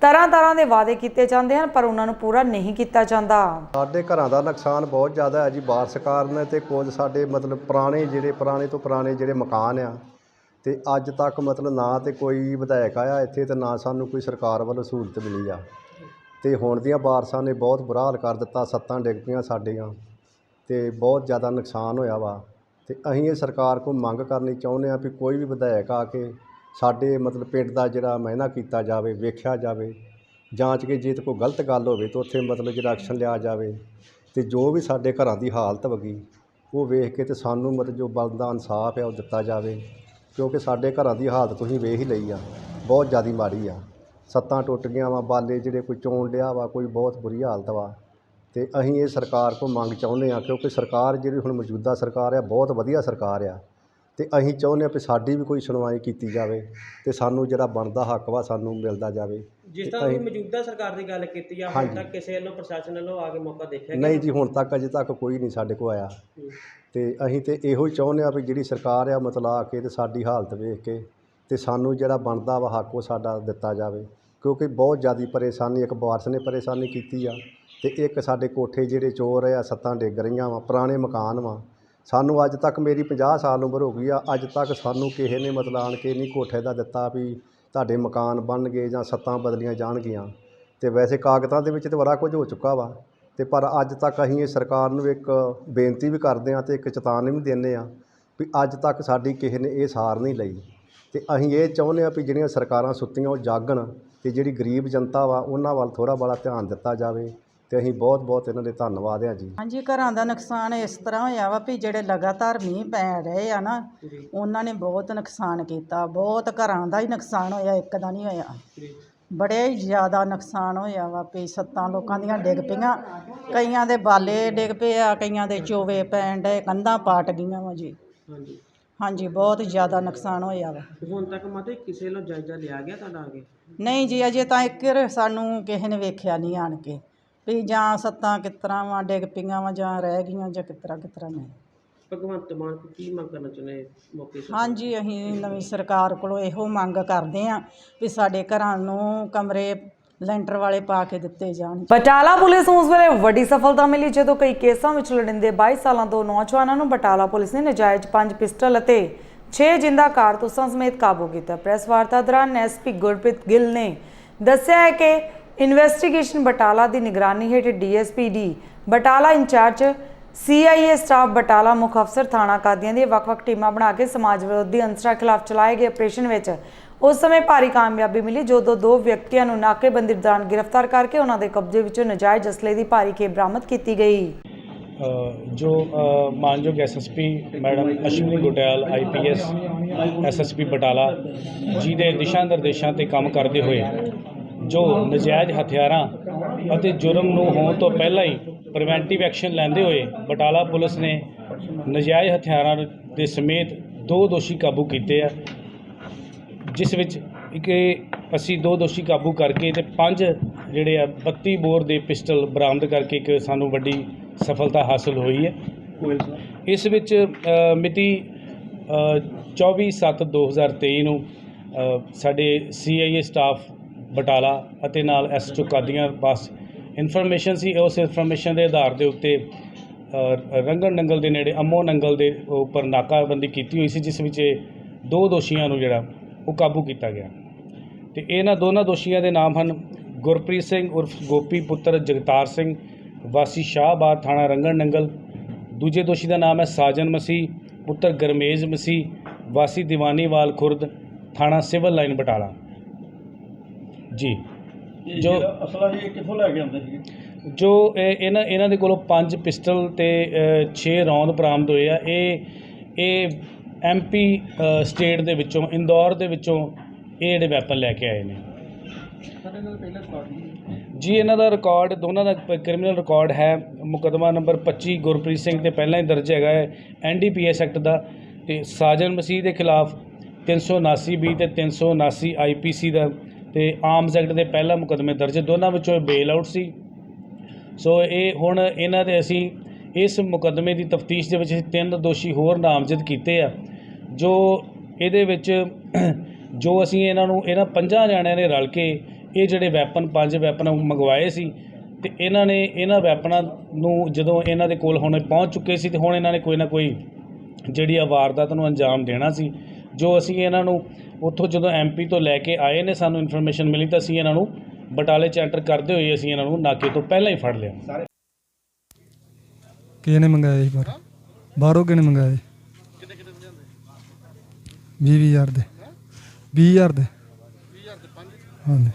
ਤਰ੍ਹਾਂ ਦੇ ਵਾਅਦੇ ਕੀਤੇ ਜਾਂਦੇ ਹਨ ਪਰ ਉਹਨਾਂ ਨੂੰ ਪੂਰਾ ਨਹੀਂ ਕੀਤਾ ਜਾਂਦਾ।
ਸਾਡੇ ਘਰਾਂ ਦਾ ਨੁਕਸਾਨ ਬਹੁਤ ਜ਼ਿਆਦਾ ਹੈ ਜੀ ਬਾਰਿਸ਼ ਕਾਰਨ, ਤੇ ਕੁਝ ਸਾਡੇ ਮਤਲਬ ਪੁਰਾਣੇ ਤੋਂ ਪੁਰਾਣੇ ਜਿਹੜੇ ਮਕਾਨ ਆ ਤੇ ਅੱਜ ਤੱਕ ਮਤਲਬ ਨਾ ਤੇ ਕੋਈ ਵਿਧਾਇਕ ਆਇਆ ਇੱਥੇ ਤੇ ਨਾ ਸਾਨੂੰ ਕੋਈ ਸਰਕਾਰ ਵੱਲੋਂ ਸਹੂਲਤ ਮਿਲੀ ਆ। ਤੇ ਹੁਣ ਦੀਆਂ ਬਾਰਿਸ਼ਾਂ ਨੇ ਬਹੁਤ ਬੁਰਾ ਹਾਲ ਕਰ ਦਿੱਤਾ, ਛੱਤਾਂ ਡਿੱਗ ਪਈਆਂ ਸਾਡੀਆਂ ਤੇ ਬਹੁਤ ਜ਼ਿਆਦਾ ਨੁਕਸਾਨ ਹੋਇਆ ਵਾ। ਤੇ ਅਸੀਂ ਇਹ ਸਰਕਾਰ ਕੋਲ ਮੰਗ ਕਰਨੀ ਚਾਹੁੰਦੇ ਹਾਂ ਵੀ ਕੋਈ ਵੀ ਵਿਧਾਇਕ ਆ ਕੇ ਸਾਡੇ ਮਤਲਬ ਪਿੰਡ ਦਾ ਜਿਹੜਾ ਮਾਇਨਾ ਕੀਤਾ ਜਾਵੇ, ਵੇਖਿਆ ਜਾਵੇ, ਜਾਂਚ ਕੇ ਜੇ ਤੇ ਕੋਈ ਗਲਤ ਗੱਲ ਹੋਵੇ ਤਾਂ ਉੱਥੇ ਮਤਲਬ ਜਿਹੜਾ ਐਕਸ਼ਨ ਲਿਆ ਜਾਵੇ। ਤੇ ਜੋ ਵੀ ਸਾਡੇ ਘਰਾਂ ਦੀ ਹਾਲਤ ਵਗੀ ਉਹ ਵੇਖ ਕੇ ਤੇ ਸਾਨੂੰ ਮਤਲਬ ਜੋ ਬਣਦਾ ਇਨਸਾਫ ਹੈ ਉਹ ਦਿੱਤਾ ਜਾਵੇ, ਕਿਉਂਕਿ ਸਾਡੇ ਘਰਾਂ ਦੀ ਹਾਲਤ ਤੁਸੀਂ ਵੇਖ ਹੀ ਲਈ ਆ, ਬਹੁਤ ਜ਼ਿਆਦਾ ਮਾੜੀ ਆ। ਛੱਤਾਂ ਟੁੱਟ ਗਈਆਂ ਵਾ, ਬਾਲੇ ਜਿਹੜੇ ਕੋਈ ਚੋਣ ਲਿਆ ਵਾ, ਕੋਈ ਬਹੁਤ ਬੁਰੀ ਹਾਲਤ ਵਾ। ਤੇ ਅਸੀਂ ਇਹ ਸਰਕਾਰ ਕੋਲ ਮੰਗ ਚਾਹੁੰਦੇ ਹਾਂ, ਕਿਉਂਕਿ ਸਰਕਾਰ ਜਿਹੜੀ ਹੁਣ ਮੌਜੂਦਾ ਸਰਕਾਰ ਆ ਬਹੁਤ ਵਧੀਆ ਸਰਕਾਰ ਆ। ਤੇ ਅਸੀਂ ਚਾਹੁੰਦੇ ਹਾਂ ਵੀ ਸਾਡੀ ਵੀ ਕੋਈ ਸੁਣਵਾਈ ਕੀਤੀ ਜਾਵੇ ਤੇ ਸਾਨੂੰ ਜਿਹੜਾ ਬਣਦਾ ਹੱਕ ਵਾ ਸਾਨੂੰ ਮਿਲਦਾ ਜਾਵੇ।
ਜਿਸ ਤਰ੍ਹਾਂ ਤੁਸੀਂ ਮੌਜੂਦਾ ਸਰਕਾਰ ਦੀ ਗੱਲ ਕੀਤੀ ਆ, ਹੁਣ ਤੱਕ ਕਿਸੇ ਵੱਲੋਂ ਪ੍ਰਸ਼ਾਸਨ ਵੱਲੋਂ ਆ ਕੇ ਮੌਕਾ ਦੇਖਿਆ
ਨਹੀਂ ਜੀ, ਹੁਣ ਤੱਕ ਅਜੇ ਤੱਕ ਕੋਈ ਨਹੀਂ ਸਾਡੇ ਕੋਲ ਆਇਆ। ਤੇ ਅਸੀਂ ਤੇ ਇਹੋ ਹੀ ਚਾਹੁੰਦੇ ਹਾਂ ਵੀ ਜਿਹੜੀ ਸਰਕਾਰ ਆ ਮਤਲਬ ਆ ਕੇ ਤੇ ਸਾਡੀ ਹਾਲਤ ਵੇਖ ਕੇ ਤੇ ਸਾਨੂੰ ਜਿਹੜਾ ਬਣਦਾ ਵਾ ਹੱਕ ਉਹ ਸਾਡਾ ਦਿੱਤਾ ਜਾਵੇ, ਕਿਉਂਕਿ ਬਹੁਤ ਜ਼ਿਆਦਾ ਪਰੇਸ਼ਾਨੀ, ਇੱਕ ਬਾਰਿਸ਼ ਨੇ ਪਰੇਸ਼ਾਨੀ ਕੀਤੀ ਆ ਤੇ ਇੱਕ ਸਾਡੇ ਕੋਠੇ ਜਿਹੜੇ ਚੋਰ ਆ, ਛੱਤਾਂ ਡਿੱਗ ਰਹੀਆਂ ਵਾ, ਪੁਰਾਣੇ ਮਕਾਨ ਵਾ। ਸਾਨੂੰ ਅੱਜ ਤੱਕ ਮੇਰੀ 50 ਸਾਲ ਉਮਰ ਹੋ ਗਈ ਆ, ਅੱਜ ਤੱਕ ਸਾਨੂੰ ਕਿਸੇ ਨੇ ਮਤਲਬ ਆਣ ਕੇ ਨਹੀਂ ਕੋਠੇ ਦਾ ਦਿੱਤਾ ਵੀ ਤੁਹਾਡੇ ਮਕਾਨ ਬਣਨਗੇ ਜਾਂ ਛੱਤਾਂ ਬਦਲੀਆਂ ਜਾਣਗੀਆਂ। ਤੇ ਵੈਸੇ ਕਾਗਜ਼ਾਂ ਦੇ ਵਿੱਚ ਤਾਂ ਬੜਾ ਕੁਝ ਹੋ ਚੁੱਕਾ ਵਾ, ਤੇ ਪਰ ਅੱਜ ਤੱਕ ਅਸੀਂ ਇਹ ਸਰਕਾਰ ਨੂੰ ਇੱਕ ਬੇਨਤੀ ਵੀ ਕਰਦੇ ਹਾਂ ਤੇ ਇੱਕ ਚੇਤਾਵਨੀ ਵੀ ਦਿੰਦੇ ਹਾਂ ਵੀ ਅੱਜ ਤੱਕ ਸਾਡੀ ਕਿਸੇ ਨੇ ਇਹ ਸਾਰ ਨਹੀਂ ਲਈ। ਤੇ ਅਸੀਂ ਇਹ ਚਾਹੁੰਦੇ ਹਾਂ ਵੀ ਜਿਹੜੀਆਂ ਸਰਕਾਰਾਂ ਸੁੱਤੀਆਂ ਉਹ ਜਾਗਣ ਤੇ ਜਿਹੜੀ ਗਰੀਬ ਜਨਤਾ ਵਾ ਉਹਨਾਂ ਵੱਲ ਥੋੜ੍ਹਾ ਬੜਾ ਧਿਆਨ ਦਿੱਤਾ ਜਾਵੇ। ਤੇ ਅਸੀਂ ਬਹੁਤ ਬਹੁਤ ਇਹਨਾਂ ਦੇ ਧੰਨਵਾਦ ਹਾਂ ਜੀ।
ਹਾਂਜੀ, ਘਰਾਂ ਦਾ ਨੁਕਸਾਨ ਇਸ ਤਰ੍ਹਾਂ ਹੋਇਆ ਵਾ ਵੀ ਜਿਹੜੇ ਲਗਾਤਾਰ ਮੀਂਹ ਪੈ ਰਹੇ ਆ ਨਾ, ਉਹਨਾਂ ਨੇ ਬਹੁਤ ਨੁਕਸਾਨ ਕੀਤਾ। ਬਹੁਤ ਘਰਾਂ ਦਾ ਹੀ ਨੁਕਸਾਨ ਹੋਇਆ, ਇੱਕ ਦਾ ਨਹੀਂ ਹੋਇਆ। ਬੜੇ ਹੀ ਜ਼ਿਆਦਾ ਨੁਕਸਾਨ ਹੋਇਆ ਵਾ ਵੀ ਛੱਤਾਂ ਲੋਕਾਂ ਦੀਆਂ ਡਿੱਗ ਪਈਆਂ, ਕਈਆਂ ਦੇ ਬਾਲੇ ਡਿੱਗ ਪਏ ਆ, ਕਈਆਂ ਦੇ ਚੋਵੇ ਪੈਣ ਡਏ, ਕੰਧਾਂ ਪਾਟ ਗਈਆਂ ਵਾ ਜੀ। ਹਾਂਜੀ, ਬਹੁਤ ਜ਼ਿਆਦਾ ਨੁਕਸਾਨ ਹੋਇਆ ਵਾ।
ਹੁਣ ਤੱਕ ਮਾਤੇ ਕਿਸੇ ਵੱਲੋਂ ਜਾਇਜ਼ਾ ਲਿਆ ਗਿਆ ਤੁਹਾਡਾ ਆ ਕੇ?
ਨਹੀਂ ਜੀ, ਅਜੇ ਤਾਂ ਇੱਕ ਸਾਨੂੰ ਕਿਸੇ ਨੇ ਵੇਖਿਆ ਨਹੀਂ ਆਣ ਕੇ ਵੀ ਜਾਂ ਛੱਤਾਂ ਕਿਸ ਤਰ੍ਹਾਂ ਵਾ ਡਿੱਗ ਪਈਆਂ ਵਾ ਜਾਂ ਰਹਿ ਗਈਆਂ ਜਾਂ ਕਿਸ ਤਰ੍ਹਾਂ ਨਹੀਂ।
ਭਗਵੰਤ ਮਾਨ ਕੋਲ ਕੀ ਮੰਗ ਕਰਨਾ ਚਾਹੁੰਦੇ ਮੌਕੇ ਤੇ?
ਹਾਂਜੀ, ਅਸੀਂ ਨਵੀਂ ਸਰਕਾਰ ਕੋਲੋਂ ਇਹੋ ਮੰਗ ਕਰਦੇ ਹਾਂ ਵੀ ਸਾਡੇ ਘਰਾਂ ਨੂੰ ਕਮਰੇ ਲੈਂਟਰ ਵਾਲੇ ਪਾ ਕੇ ਦਿੱਤੇ ਜਾਣ।
ਬਟਾਲਾ ਪੁਲਿਸ ਨੂੰ ਉਸ ਵੇਲੇ ਵੱਡੀ ਸਫਲਤਾ ਮਿਲੀ ਜਦੋਂ ਕਈ ਕੇਸਾਂ ਵਿੱਚ ਲੜਿੰਦੇ 22 ਸਾਲਾਂ ਤੋਂ ਨੌਜਵਾਨਾਂ ਨੂੰ ਬਟਾਲਾ ਪੁਲਿਸ ਨੇ ਨਜਾਇਜ਼ 5 ਪਿਸਟਲ ਅਤੇ 6 ਜਿੰਦਾ ਕਾਰਤੂਸਾਂ ਸਮੇਤ ਕਾਬੂ ਕੀਤਾ। ਪ੍ਰੈਸ ਵਾਰਤਾ ਦੌਰਾਨ ਐਸਪੀ ਗੁਰਪ੍ਰੀਤ ਗਿੱਲ ਨੇ ਦੱਸਿਆ ਹੈ ਕਿ ਇਨਵੈਸਟੀਗੇਸ਼ਨ ਬਟਾਲਾ ਦੀ ਨਿਗਰਾਨੀ ਹੇਠ DSP D Batala incharge CIA staff Batala ਮੁੱਖ ਅਫਸਰ ਥਾਣਾ ਕਾਦੀਆਂ ਦੀਆਂ ਵੱਖ-ਵੱਖ ਟੀਮਾਂ ਬਣਾ ਕੇ ਸਮਾਜ ਵਿਰੋਧੀ ਅੰਸਰਾਂ ਖਿਲਾਫ ਚਲਾਏ ਗਏ ਆਪਰੇਸ਼ਨ ਵਿੱਚ ਉਸ ਸਮੇਂ ਭਾਰੀ ਕਾਮਯਾਬੀ ਮਿਲੀ, ਜਦੋਂ 2 ਵਿਅਕਤੀਆਂ ਨੂੰ ਨਾਕੇਬੰਦੀ ਦੌਰਾਨ ਗ੍ਰਿਫਤਾਰ ਕਰਕੇ ਉਹਨਾਂ ਦੇ ਕਬਜ਼ੇ ਵਿੱਚੋਂ ਨਜਾਇਜ਼ ਅਸਲੇ ਦੀ ਭਾਰੀ ਖੇਪ ਬਰਾਮਦ ਕੀਤੀ ਗਈ।
जो मानयोग SSP madam Ashwini Gutiyal IPS SSP Batala ji के दिशा निर्देशों से काम करते हुए जो नजायज़ हथियारों और जुर्म नूं होने तो पहला ही प्रिवेंटिव एक्शन लैंदे हुए बटाला पुलिस ने नजायज़ हथियारों के समेत 2 दोषी काबू किए हैं, जिस विच एक असी 2 दोषी काबू करके ते 5 जिहड़े 32 बोर के पिस्टल बरामद करके एक सानू वड्डी सफलता हासिल हुई है। इस विच मिति 24/7/2023 नूं साडे CIA स्टाफ बटाला अते नाल SHO कादियां पास इनफॉर्मेशन सी। उस इनफॉर्मेशन के आधार के उत्ते रंगण नंगल के नेड़े अमो नंगल के उपर नाकाबंदी की हुई सी, जिस विच 2 दोषियों नूं जिहड़ा वो काबू किया गया। तो इन्हां दोनों दोषियों के नाम हैं गुरप्रीत सिंह उर्फ गोपी पुत्र जगतार सिंह वासी शाहबाद थाना रंगण नंगल। दूजे दोषी का नाम है साजन मसीह पुत्र गरमेज मसीह वासी दीवानीवाल खुर्द थाना सिविल लाइन बटाला जी। जो असला जी कित्थों लैके आंदे सी? जो इन्हां दे कोलों 5 पिस्टल ते 6 रौंद बरामद होए आ। ये MP स्टेट दे विचों इंदौर दे विचों ये जिहड़े वैपन लैके आए ने जी। इन्हां दा रिकॉर्ड दोनों का क्रिमिनल रिकॉर्ड है। मुकदमा नंबर 25 गुरप्रीत सिंह ते पहला ही दर्ज है NDPS एक्ट का। तो साजन मसीह के खिलाफ 379B ते 379 IPC का ते आर्म्स एक्ट के पहला मुकदमे दर्ज, दोनों विचों बेल आउट सी। सो ये हुण इन्हां दे असीं इस मुकदमे की तफ्तीश दे विच 3 दोषी होर नामजद कीते आ, जो इहदे विच जो असीं इन्हां नूं इन्हां 5 जणिਆਂ ने रल के ये जिहड़े वैपन 5 वैपन मंगवाए सी ते इन्हां ने इन्हां वैपनां नूं जदों इन्हां दे कोल हुण पहुँच चुके सी ते हुण इन्हां ने कोई ना कोई जिहड़ी वारदात नूं अंजाम देना सी। ਜੋ ਅਸੀਂ ਇਹਨਾਂ ਨੂੰ ਉੱਥੋਂ ਜਦੋਂ MP ਤੋਂ ਲੈ ਕੇ ਆਏ ਨੇ, ਸਾਨੂੰ ਇਨਫੋਰਮੇਸ਼ਨ ਮਿਲੀ ਤਾਂ ਅਸੀਂ ਇਹਨਾਂ ਨੂੰ ਬਟਾਲੇ 'ਚ ਐਂਟਰ ਕਰਦੇ ਹੋਏ ਅਸੀਂ ਇਹਨਾਂ ਨੂੰ ਨਾਕੇ ਤੋਂ ਪਹਿਲਾਂ ਹੀ ਫੜ ਲਿਆ।
ਕਿਹਨੇ ਮੰਗਾਇਆ ਸੀ ਬਾਹਰੋਂ ਕਿਹਨੇ ਮੰਗਾਇਆ? 20,000 ਦੇ 20,000 ਦੇ ਹਾਂਜੀ।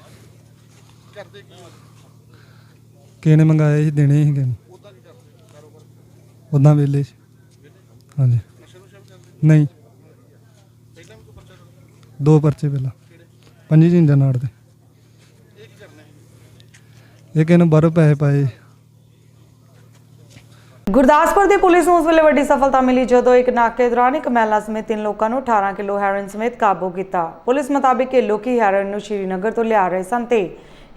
ਕਿਹਨੇ ਮੰਗਾਇਆ ਸੀ? ਦੇਣੇ ਸੀ ਕਿਹਨੇ? ਉੱਦਾਂ ਵੇਲੇ ਹਾਂਜੀ। ਨਹੀਂ 2 ਪਰਚੇ ਪਹਿਲਾਂ 5 ਝਿੰਜਾ ਨਾੜ ਦੇ। ਇਹ ਕਿਸੇ ਨੂੰ ਬਾਹਰੋਂ ਪੈਸੇ ਪਾਏ।
ਗੁਰਦਾਸਪੁਰ ਦੀ ਪੁਲਿਸ ਨੂੰ ਉਸ ਵੇਲੇ ਵੱਡੀ ਸਫਲਤਾ ਮਿਲੀ ਜਦੋਂ ਇੱਕ ਨਾਕੇ ਦੌਰਾਨ ਇੱਕ ਮਹਿਲਾ ਸਮੇਤ 3 ਲੋਕਾਂ ਨੂੰ 18 ਕਿਲੋ ਹੈਰੋਇਨ ਸਮੇਤ ਕਾਬੂ ਕੀਤਾ। ਪੁਲਿਸ ਮੁਤਾਬਿਕ ਇਹ ਲੋਕੀ ਹੈਰੋਇਨ ਨੂੰ ਸ਼੍ਰੀਨਗਰ ਤੋਂ ਲਿਆ ਰਹੇ ਸਨ ਤੇ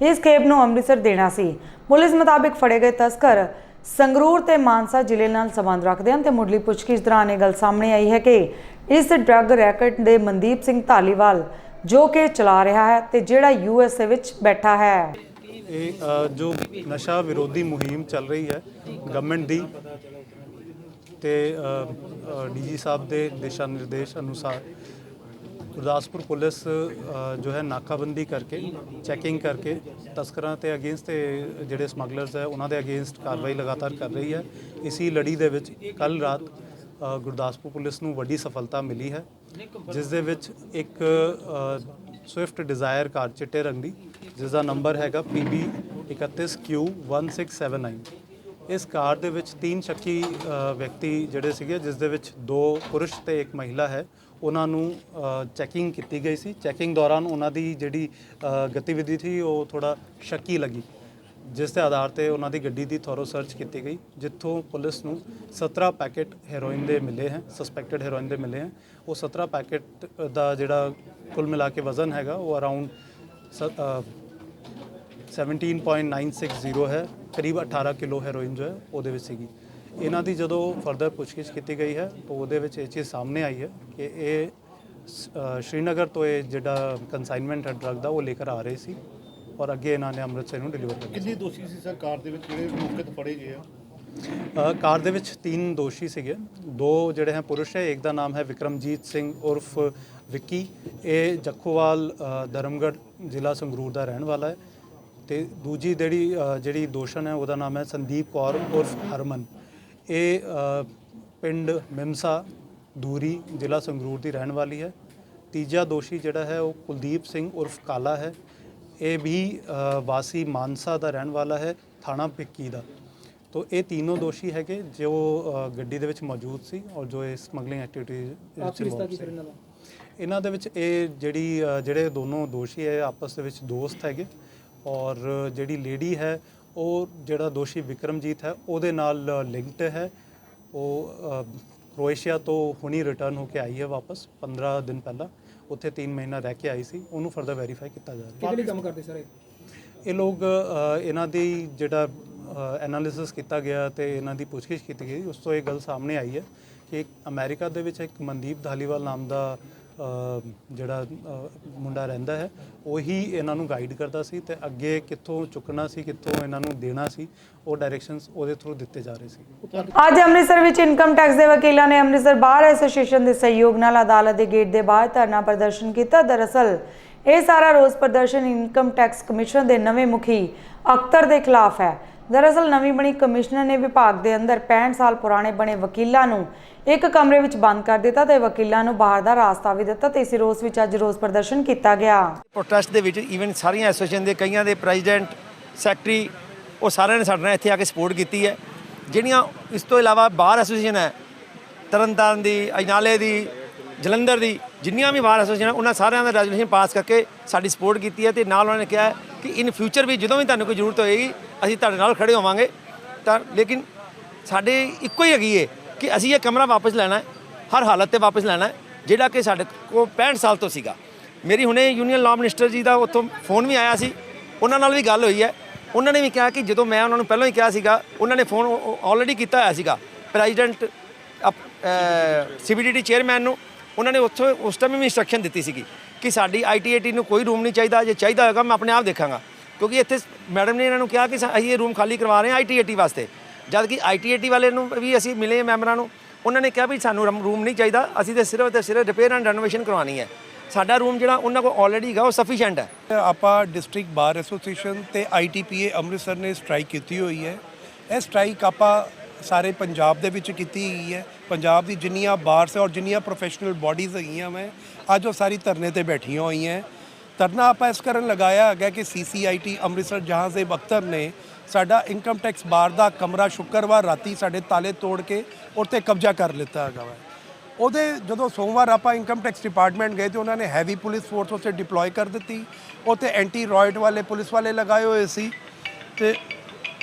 ਇਸ ਖੇਪ ਨੂੰ ਅੰਮ੍ਰਿਤਸਰ ਦੇਣਾ ਸੀ। ਪੁਲਿਸ ਮੁਤਾਬਿਕ ਫੜੇ ਗਏ ਤਸਕਰ ਸੰਗਰੂਰ ਤੇ ਮਾਨਸਾ ਜ਼ਿਲ੍ਹੇ ਨਾਲ ਸੰਬੰਧ ਰੱਖਦੇ ਹਨ ਤੇ ਮੁੱਢਲੀ ਪੁੱਛਗਿੱਛ ਦੌਰਾਨ ਇਹ ਗੱਲ ਸਾਹਮਣੇ ਆਈ ਹੈ ਕਿ ਇਸ ਡਰੱਗ ਰੈਕਟ ਦੇ ਮਨਦੀਪ ਸਿੰਘ ਧਾਲੀਵਾਲ ਜੋ ਕਿ ਚਲਾ ਰਿਹਾ ਹੈ ਤੇ ਜਿਹੜਾ USA ਵਿੱਚ ਬੈਠਾ ਹੈ।
ਇਹ ਜੋ ਨਸ਼ਾ ਵਿਰੋਧੀ ਮੁਹਿੰਮ ਚੱਲ ਰਹੀ ਹੈ ਗਵਰਨਮੈਂਟ ਦੀ ਤੇ DG ਸਾਹਿਬ ਦੇ ਦਿਸ਼ਾ ਨਿਰਦੇਸ਼ ਅਨੁਸਾਰ ਗੁਰਦਾਸਪੁਰ ਪੁਲਿਸ ਜੋ ਹੈ ਨਾਕਾਬੰਦੀ ਕਰਕੇ ਚੈਕਿੰਗ ਕਰਕੇ ਤਸਕਰਾਂ ਤੇ ਅਗੇਂਸਟ ਤੇ ਜਿਹੜੇ ਸਮਗਲਰਸ ਹੈ ਉਹਨਾਂ ਦੇ ਅਗੇਂਸਟ ਕਾਰਵਾਈ ਲਗਾਤਾਰ ਕਰ ਰਹੀ ਹੈ। ਇਸੀ ਲੜੀ ਦੇ ਵਿੱਚ ਕੱਲ ਰਾਤ ਗੁਰਦਾਸਪੁਰ ਪੁਲਿਸ ਨੂੰ ਵੱਡੀ ਸਫਲਤਾ ਮਿਲੀ ਹੈ, ਜਿਸ ਦੇ ਵਿੱਚ ਇੱਕ ਸਵਿਫਟ ਡਿਜ਼ਾਇਰ ਕਾਰ ਚਿੱਟੇ ਰੰਗ ਦੀ ਜਿਸ ਦਾ ਨੰਬਰ ਹੈਗਾ PB 31Q1679। ਇਸ ਕਾਰ ਦੇ ਵਿੱਚ 3 ਸ਼ੱਕੀ ਵਿਅਕਤੀ ਜਿਹੜੇ ਸੀਗੇ, ਜਿਸ ਦੇ ਵਿੱਚ 2 ਪੁਰਸ਼ ਤੇ 1 ਮਹਿਲਾ ਹੈ, ਉਹਨਾਂ ਨੂੰ ਚੈਕਿੰਗ ਕੀਤੀ ਗਈ ਸੀ। ਚੈਕਿੰਗ ਦੌਰਾਨ ਉਹਨਾਂ ਦੀ ਜਿਹੜੀ ਗਤੀਵਿਧੀ ਸੀ ਉਹ ਥੋੜਾ ਸ਼ੱਕੀ ਲੱਗੀ, ਜਿਸ ਦੇ ਆਧਾਰ ਤੇ ਉਹਨਾਂ ਦੀ ਗੱਡੀ ਦੀ ਥੋਰੋ ਸਰਚ ਕੀਤੀ ਗਈ, ਜਿੱਥੋਂ ਪੁਲਿਸ ਨੂੰ 17 ਪੈਕੇਟ ਹੈਰੋਇਨ ਦੇ ਮਿਲੇ ਹਨ, ਸਸਪੈਕਟਡ ਹੈਰੋਇਨ ਦੇ ਮਿਲੇ ਹਨ। ਉਹ 17 ਪੈਕੇਟ ਦਾ ਜਿਹੜਾ ਕੁੱਲ ਮਿਲਾ ਕੇ ਵਜ਼ਨ ਹੈਗਾ ਉਹ ਅਰਾਊਂਡ 17.960 ਹੈ, ਕਰੀਬ 18 ਕਿਲੋ ਹੈਰੋਇਨ ਜੋ ਹੈ ਉਹਦੇ ਵਿੱਚ ਸੀਗੀ। ਇਹਨਾਂ ਦੀ ਜਦੋਂ ਫਰਦਰ ਪੁੱਛਗਿੱਛ ਕੀਤੀ ਗਈ ਹੈ ਤਾਂ ਉਹਦੇ ਵਿੱਚ ਇਹ ਚੀਜ਼ ਸਾਹਮਣੇ ਆਈ ਹੈ ਕਿ ਇਹ ਸ਼੍ਰੀਨਗਰ ਤੋਂ ਇਹ ਜਿਹੜਾ ਕੰਸਾਈਨਮੈਂਟ ਹੈ ਡਰੱਗ ਦਾ ਉਹ ਲੈ ਕੇ ਆ ਰਹੇ ਸੀ ਔਰ ਅੱਗੇ ਇਹਨਾਂ ਨੇ ਅੰਮ੍ਰਿਤਸਰ ਨੂੰ ਡਿਲੀਵਰ ਕੀਤਾ।
ਕਿੰਨੇ ਦੋਸ਼ੀ ਸੀ ਸਰ ਕਾਰ ਦੇ ਵਿੱਚ ਜਿਹੜੇ ਮੌਕੇ ਤੇ ਫੜੇ ਗਏ ਆ?
ਕਾਰ ਦੇ ਵਿੱਚ 3 ਦੋਸ਼ੀ ਸੀਗੇ। 2 ਜਿਹੜੇ ਹੈ ਪੁਰਸ਼ ਹੈ, ਇੱਕ ਦਾ ਨਾਮ ਹੈ ਵਿਕਰਮਜੀਤ ਸਿੰਘ ਉਰਫ ਵਿੱਕੀ, ਇਹ ਜੱਖੋਵਾਲ ਧਰਮਗੜ੍ਹ ਜ਼ਿਲ੍ਹਾ ਸੰਗਰੂਰ ਦਾ ਰਹਿਣ ਵਾਲਾ ਹੈ, ਤੇ ਦੂਜੀ ਜਿਹੜੀ ਦੋਸ਼ਣ ਹੈ ਉਹਦਾ ਨਾਮ ਹੈ ਸੰਦੀਪ ਕੌਰ ਉਰਫ ਹਰਮਨ, ਇਹ ਪਿੰਡ ਮਿਮਸਾ ਦੂਰੀ ਜ਼ਿਲ੍ਹਾ ਸੰਗਰੂਰ ਦੀ ਰਹਿਣ ਵਾਲੀ ਹੈ। ਤੀਜਾ ਦੋਸ਼ੀ ਜਿਹੜਾ ਹੈ ਉਹ ਕੁਲਦੀਪ ਸਿੰਘ ਉਰਫ ਕਾਲਾ ਹੈ, ਇਹ ਵੀ ਵਾਸੀ ਮਾਨਸਾ ਦਾ ਰਹਿਣ ਵਾਲਾ ਹੈ, ਥਾਣਾ ਪਿੱਕੀ ਦਾ। तो ये तीनों दोषी है कि जो ਗੱਡੀ ਦੇ ਵਿੱਚ ਮੌਜੂਦ ਸੀ ਔਰ ਜੋ ਇਹ ਸਮਗਲਿੰਗ ਐਕਟੀਵਿਟੀਜ਼ ਇਹਨਾਂ ਦੇ ਵਿੱਚ ਇਹ ਜਿਹੜੇ ਦੋਨੋਂ ਦੋਸ਼ੀ ਹੈ ਆਪਸ ਦੇ ਵਿੱਚ ਦੋਸਤ ਹੈਗੇ ਔਰ ਜਿਹੜੀ ਲੇਡੀ ਹੈ ਉਹ ਜਿਹੜਾ ਦੋਸ਼ੀ ਵਿਕਰਮਜੀਤ ਹੈ ਉਹਦੇ ਨਾਲ ਲਿੰਕਡ ਹੈ। ਉਹ ਕ੍ਰੋਏਸ਼ੀਆ ਤੋਂ ਹੁਣੀ ਰਿਟਰਨ ਹੋ ਕੇ ਆਈ ਹੈ ਵਾਪਸ 15 ਦਿਨ ਪਹਿਲਾਂ, ਉੱਥੇ 3 ਮਹੀਨਾ ਰਹਿ ਕੇ ਆਈ ਸੀ। ਉਹਨੂੰ ਫਰਦਰ ਵੈਰੀਫਾਈ ਕੀਤਾ ਜਾ ਰਿਹਾ।
ਕਿਹੜੇ ਕੰਮ ਕਰਦੇ ਸਰ
ਇਹ ਲੋਕ ਇਹਨਾਂ ਦੀ ਜਿਹੜਾ ਐਨਾਲਿਸਿਸ ਕੀਤਾ ਗਿਆ ਤੇ ਇਹਨਾਂ ਦੀ ਪੁੱਛਗਿੱਛ ਕੀਤੀ ਗਈ, ਉਸ ਤੋਂ ਇਹ ਗੱਲ ਸਾਹਮਣੇ ਆਈ ਹੈ ਕਿ ਅਮਰੀਕਾ ਦੇ ਵਿੱਚ ਇੱਕ ਮਨਦੀਪ ਧਾਲੀਵਾਲ ਨਾਮ ਦਾ ਜਿਹੜਾ ਮੁੰਡਾ ਰਹਿੰਦਾ ਹੈ, ਉਹੀ ਇਹਨਾਂ ਨੂੰ ਗਾਈਡ ਕਰਦਾ ਸੀ ਤੇ ਅੱਗੇ ਕਿੱਥੋਂ ਚੁੱਕਣਾ ਸੀ, ਕਿੱਥੋਂ ਇਹਨਾਂ ਨੂੰ ਦੇਣਾ ਸੀ, ਉਹ ਡਾਇਰੈਕਸ਼ਨਸ ਉਹਦੇ ਥਰੂ ਦਿੱਤੇ ਜਾ ਰਹੇ ਸੀ।
ਅੱਜ ਅੰਮ੍ਰਿਤਸਰ ਵਿੱਚ ਇਨਕਮ ਟੈਕਸ ਦੇ ਵਕੀਲਾਂ ਨੇ ਅੰਮ੍ਰਿਤਸਰ ਬਾਰ ਐਸੋਸੀਏਸ਼ਨ ਦੇ ਸਹਿਯੋਗ ਨਾਲ ਅਦਾਲਤ ਦੇ ਗੇਟ ਦੇ ਬਾਹਰ ਧਰਨਾ ਪ੍ਰਦਰਸ਼ਨ ਕੀਤਾ। ਦਰਅਸਲ ਇਹ ਸਾਰਾ ਰੋਸ ਪ੍ਰਦਰਸ਼ਨ ਇਨਕਮ ਟੈਕਸ ਕਮਿਸ਼ਨ ਦੇ ਨਵੇਂ ਮੁਖੀ ਅਖਤਰ ਦੇ ਖਿਲਾਫ ਹੈ। ਦਰਅਸਲ ਨਵੀਂ ਬਣੀ ਕਮਿਸ਼ਨਰ ਨੇ ਵਿਭਾਗ ਦੇ ਅੰਦਰ 65 ਸਾਲ ਪੁਰਾਣੇ ਬਣੇ ਵਕੀਲਾਂ ਨੂੰ ਇੱਕ ਕਮਰੇ ਵਿੱਚ ਬੰਦ ਕਰ ਦਿੱਤਾ ਤੇ ਵਕੀਲਾਂ ਨੂੰ ਬਾਹਰ ਦਾ ਰਾਸਤਾ ਵੀ ਦਿੱਤਾ ਤੇ ਇਸ ਰੋਸ ਵਿੱਚ ਅੱਜ ਰੋਸ ਪ੍ਰਦਰਸ਼ਨ ਕੀਤਾ ਗਿਆ।
ਪ੍ਰੋਟੈਸਟ ਦੇ ਵਿੱਚ ਈਵਨ ਸਾਰੀਆਂ ਐਸੋਸੀਏਸ਼ਨ ਦੇ ਕਈਆਂ ਦੇ ਪ੍ਰੈਜ਼ੀਡੈਂਟ ਸੈਕਟਰੀ ਉਹ ਸਾਰਿਆਂ ਨੇ ਸਾਡੇ ਨਾਲ ਇੱਥੇ ਆ ਕੇ ਸਪੋਰਟ ਕੀਤੀ ਹੈ। ਜਿਹੜੀਆਂ ਇਸ ਤੋਂ ਇਲਾਵਾ ਬਾਰ ਐਸੋਸੀਏਸ਼ਨ ਹੈ ਤਰਨਤਾਰਨ ਦੀ, ਅਜਨਾਲੇ ਦੀ, ਜਲੰਧਰ ਦੀ, ਜਿੰਨੀਆਂ ਵੀ ਬਾਰ ਐਸੋਸੀਏਸ਼ਨ ਉਹਨਾਂ ਸਾਰਿਆਂ ਦਾ ਰੈਜ਼ੋਲੂਸ਼ਨ ਪਾਸ ਕਰਕੇ ਸਾਡੀ ਸਪੋਰਟ ਕੀਤੀ ਹੈ ਤੇ ਨਾਲ ਉਹਨਾਂ ਨੇ ਕਿਹਾ ਕਿ ਇਨ ਫਿਊਚਰ ਵੀ ਜਦੋਂ ਵੀ ਤੁਹਾਨੂੰ ਕੋਈ ਜ਼ਰੂਰਤ ਹੋਏਗੀ ਅਸੀਂ ਤੁਹਾਡੇ ਨਾਲ ਖੜੇ ਹੋਵਾਂਗੇ। ਤਾਂ ਲੇਕਿਨ ਸਾਡੇ ਇੱਕੋ ਹੀ ਹੈਗੀ ਹੈ ਕਿ ਅਸੀਂ ਇਹ ਕਮਰਾ ਵਾਪਸ ਲੈਣਾ ਹੈ, ਹਰ ਹਾਲਤ 'ਤੇ ਵਾਪਸ ਲੈਣਾ ਹੈ, ਜਿਹੜਾ ਕਿ ਸਾਡੇ ਕੋਲ 65 ਸਾਲ ਤੋਂ ਸੀਗਾ। ਮੇਰੀ ਹੁਣੇ ਯੂਨੀਅਨ ਲਾਅ ਮਿਨਿਸਟਰ ਜੀ ਦਾ ਉੱਥੋਂ ਫੋਨ ਵੀ ਆਇਆ ਸੀ, ਉਹਨਾਂ ਨਾਲ ਵੀ ਗੱਲ ਹੋਈ ਹੈ। ਉਹਨਾਂ ਨੇ ਵੀ ਕਿਹਾ ਕਿ ਜਦੋਂ ਮੈਂ ਉਹਨਾਂ ਨੂੰ ਪਹਿਲਾਂ ਹੀ ਕਿਹਾ ਸੀਗਾ, ਉਹਨਾਂ ਨੇ ਫੋਨ ਆਲਰੇਡੀ ਕੀਤਾ ਹੋਇਆ ਸੀਗਾ ਪ੍ਰੈਜ਼ੀਡੈਂਟ CBDT ਚੇਅਰਮੈਨ ਨੂੰ। ਉਹਨਾਂ ਨੇ ਉੱਥੋਂ ਉਸ ਟਾਈਮ ਵੀ ਇੰਸਟਰਕਸ਼ਨ ਦਿੱਤੀ ਸੀਗੀ ਕਿ ਸਾਡੀ ITAT ਨੂੰ ਕੋਈ ਰੂਮ ਨਹੀਂ ਚਾਹੀਦਾ, ਜੇ ਚਾਹੀਦਾ ਹੋਏਗਾ ਮੈਂ ਆਪਣੇ ਆਪ ਦੇਖਾਂਗਾ, ਕਿਉਂਕਿ ਇੱਥੇ ਮੈਡਮ ਨੇ ਇਹਨਾਂ ਨੂੰ ਕਿਹਾ ਕਿ ਅਸੀਂ ਇਹ ਰੂਮ ਖਾਲੀ ਕਰਵਾ ਰਹੇ ਹਾਂ ITAT ਵਾਸਤੇ। ਜਦ ਕਿ ITAT ਵਾਲੇ ਨੂੰ ਵੀ ਅਸੀਂ ਮਿਲੇ ਮੈਂਬਰਾਂ ਨੂੰ, ਉਹਨਾਂ ਨੇ ਕਿਹਾ ਵੀ ਸਾਨੂੰ ਰੂਮ ਨਹੀਂ ਚਾਹੀਦਾ, ਅਸੀਂ ਤੇ ਸਿਰਫ ਰਿਪੇਅਰ ਐਂਡ ਰੈਨੋਵੇਸ਼ਨ ਕਰਵਾਉਣੀ ਹੈ। ਸਾਡਾ ਰੂਮ ਜਿਹੜਾ ਉਹਨਾਂ ਕੋਲ ਆਲਰੇਡੀ ਹੈਗਾ ਉਹ ਸਫੀਸ਼ੀਐਂਟ ਹੈ।
ਆਪਾਂ ਡਿਸਟ੍ਰਿਕਟ ਬਾਰ ਐਸੋਸੀਏਸ਼ਨ ਤੇ ITPA ਅੰਮ੍ਰਿਤਸਰ ਨੇ ਸਟ੍ਰਾਈਕ ਕੀਤੀ ਹੋਈ ਹੈ। ਇਹ ਸਟ੍ਰਾਈਕ ਆਪਾਂ ਸਾਰੇ ਪੰਜਾਬ ਦੇ ਵਿੱਚ ਕੀਤੀ ਗਈ ਹੈ। ਪੰਜਾਬ ਦੀ ਜਿੰਨੀਆਂ ਬਾਰਸ ਔਰ ਜਿੰਨੀਆਂ ਪ੍ਰੋਫੈਸ਼ਨਲ ਬਾਡੀਜ਼ ਹੈਗੀਆਂ ਮੈਂ ਅੱਜ ਉਹ ਸਾਰੀ ਧਰਨੇ ਤੇ ਬੈਠੀਆਂ ਹੋਈਆਂ। ਧਰਨਾ ਆਪਾਂ ਇਸ ਕਰਨ ਲਗਾਇਆ ਹੈਗਾ ਕਿ CCIT ਅੰਮ੍ਰਿਤਸਰ ਜਹਾਂਜ਼ੇਬ ਅਖਤਰ ਨੇ ਸਾਡਾ ਇਨਕਮ ਟੈਕਸ ਬਾਰ ਦਾ ਕਮਰਾ ਸ਼ੁੱਕਰਵਾਰ ਰਾਤੀ ਸਾਡੇ ਤਾਲੇ ਤੋੜ ਕੇ ਉੱਤੇ ਕਬਜ਼ਾ ਕਰ ਲਿੱਤਾ ਹੈਗਾ ਵਾ। ਉਹਦੇ ਜਦੋਂ ਸੋਮਵਾਰ ਆਪਾਂ ਇਨਕਮ ਟੈਕਸ ਡਿਪਾਰਟਮੈਂਟ ਗਏ ਤੇ ਉਹਨਾਂ ਨੇ ਹੈਵੀ ਪੁਲਿਸ ਫੋਰਸ ਉੱਥੇ ਡਿਪਲੋਏ ਕਰ ਦਿੱਤੀ। ਉੱਥੇ ਐਂਟੀ ਰॉयਟ ਵਾਲੇ ਪੁਲਿਸ ਵਾਲੇ ਲਗਾਏ ਹੋਏ ਸੀ ਤੇ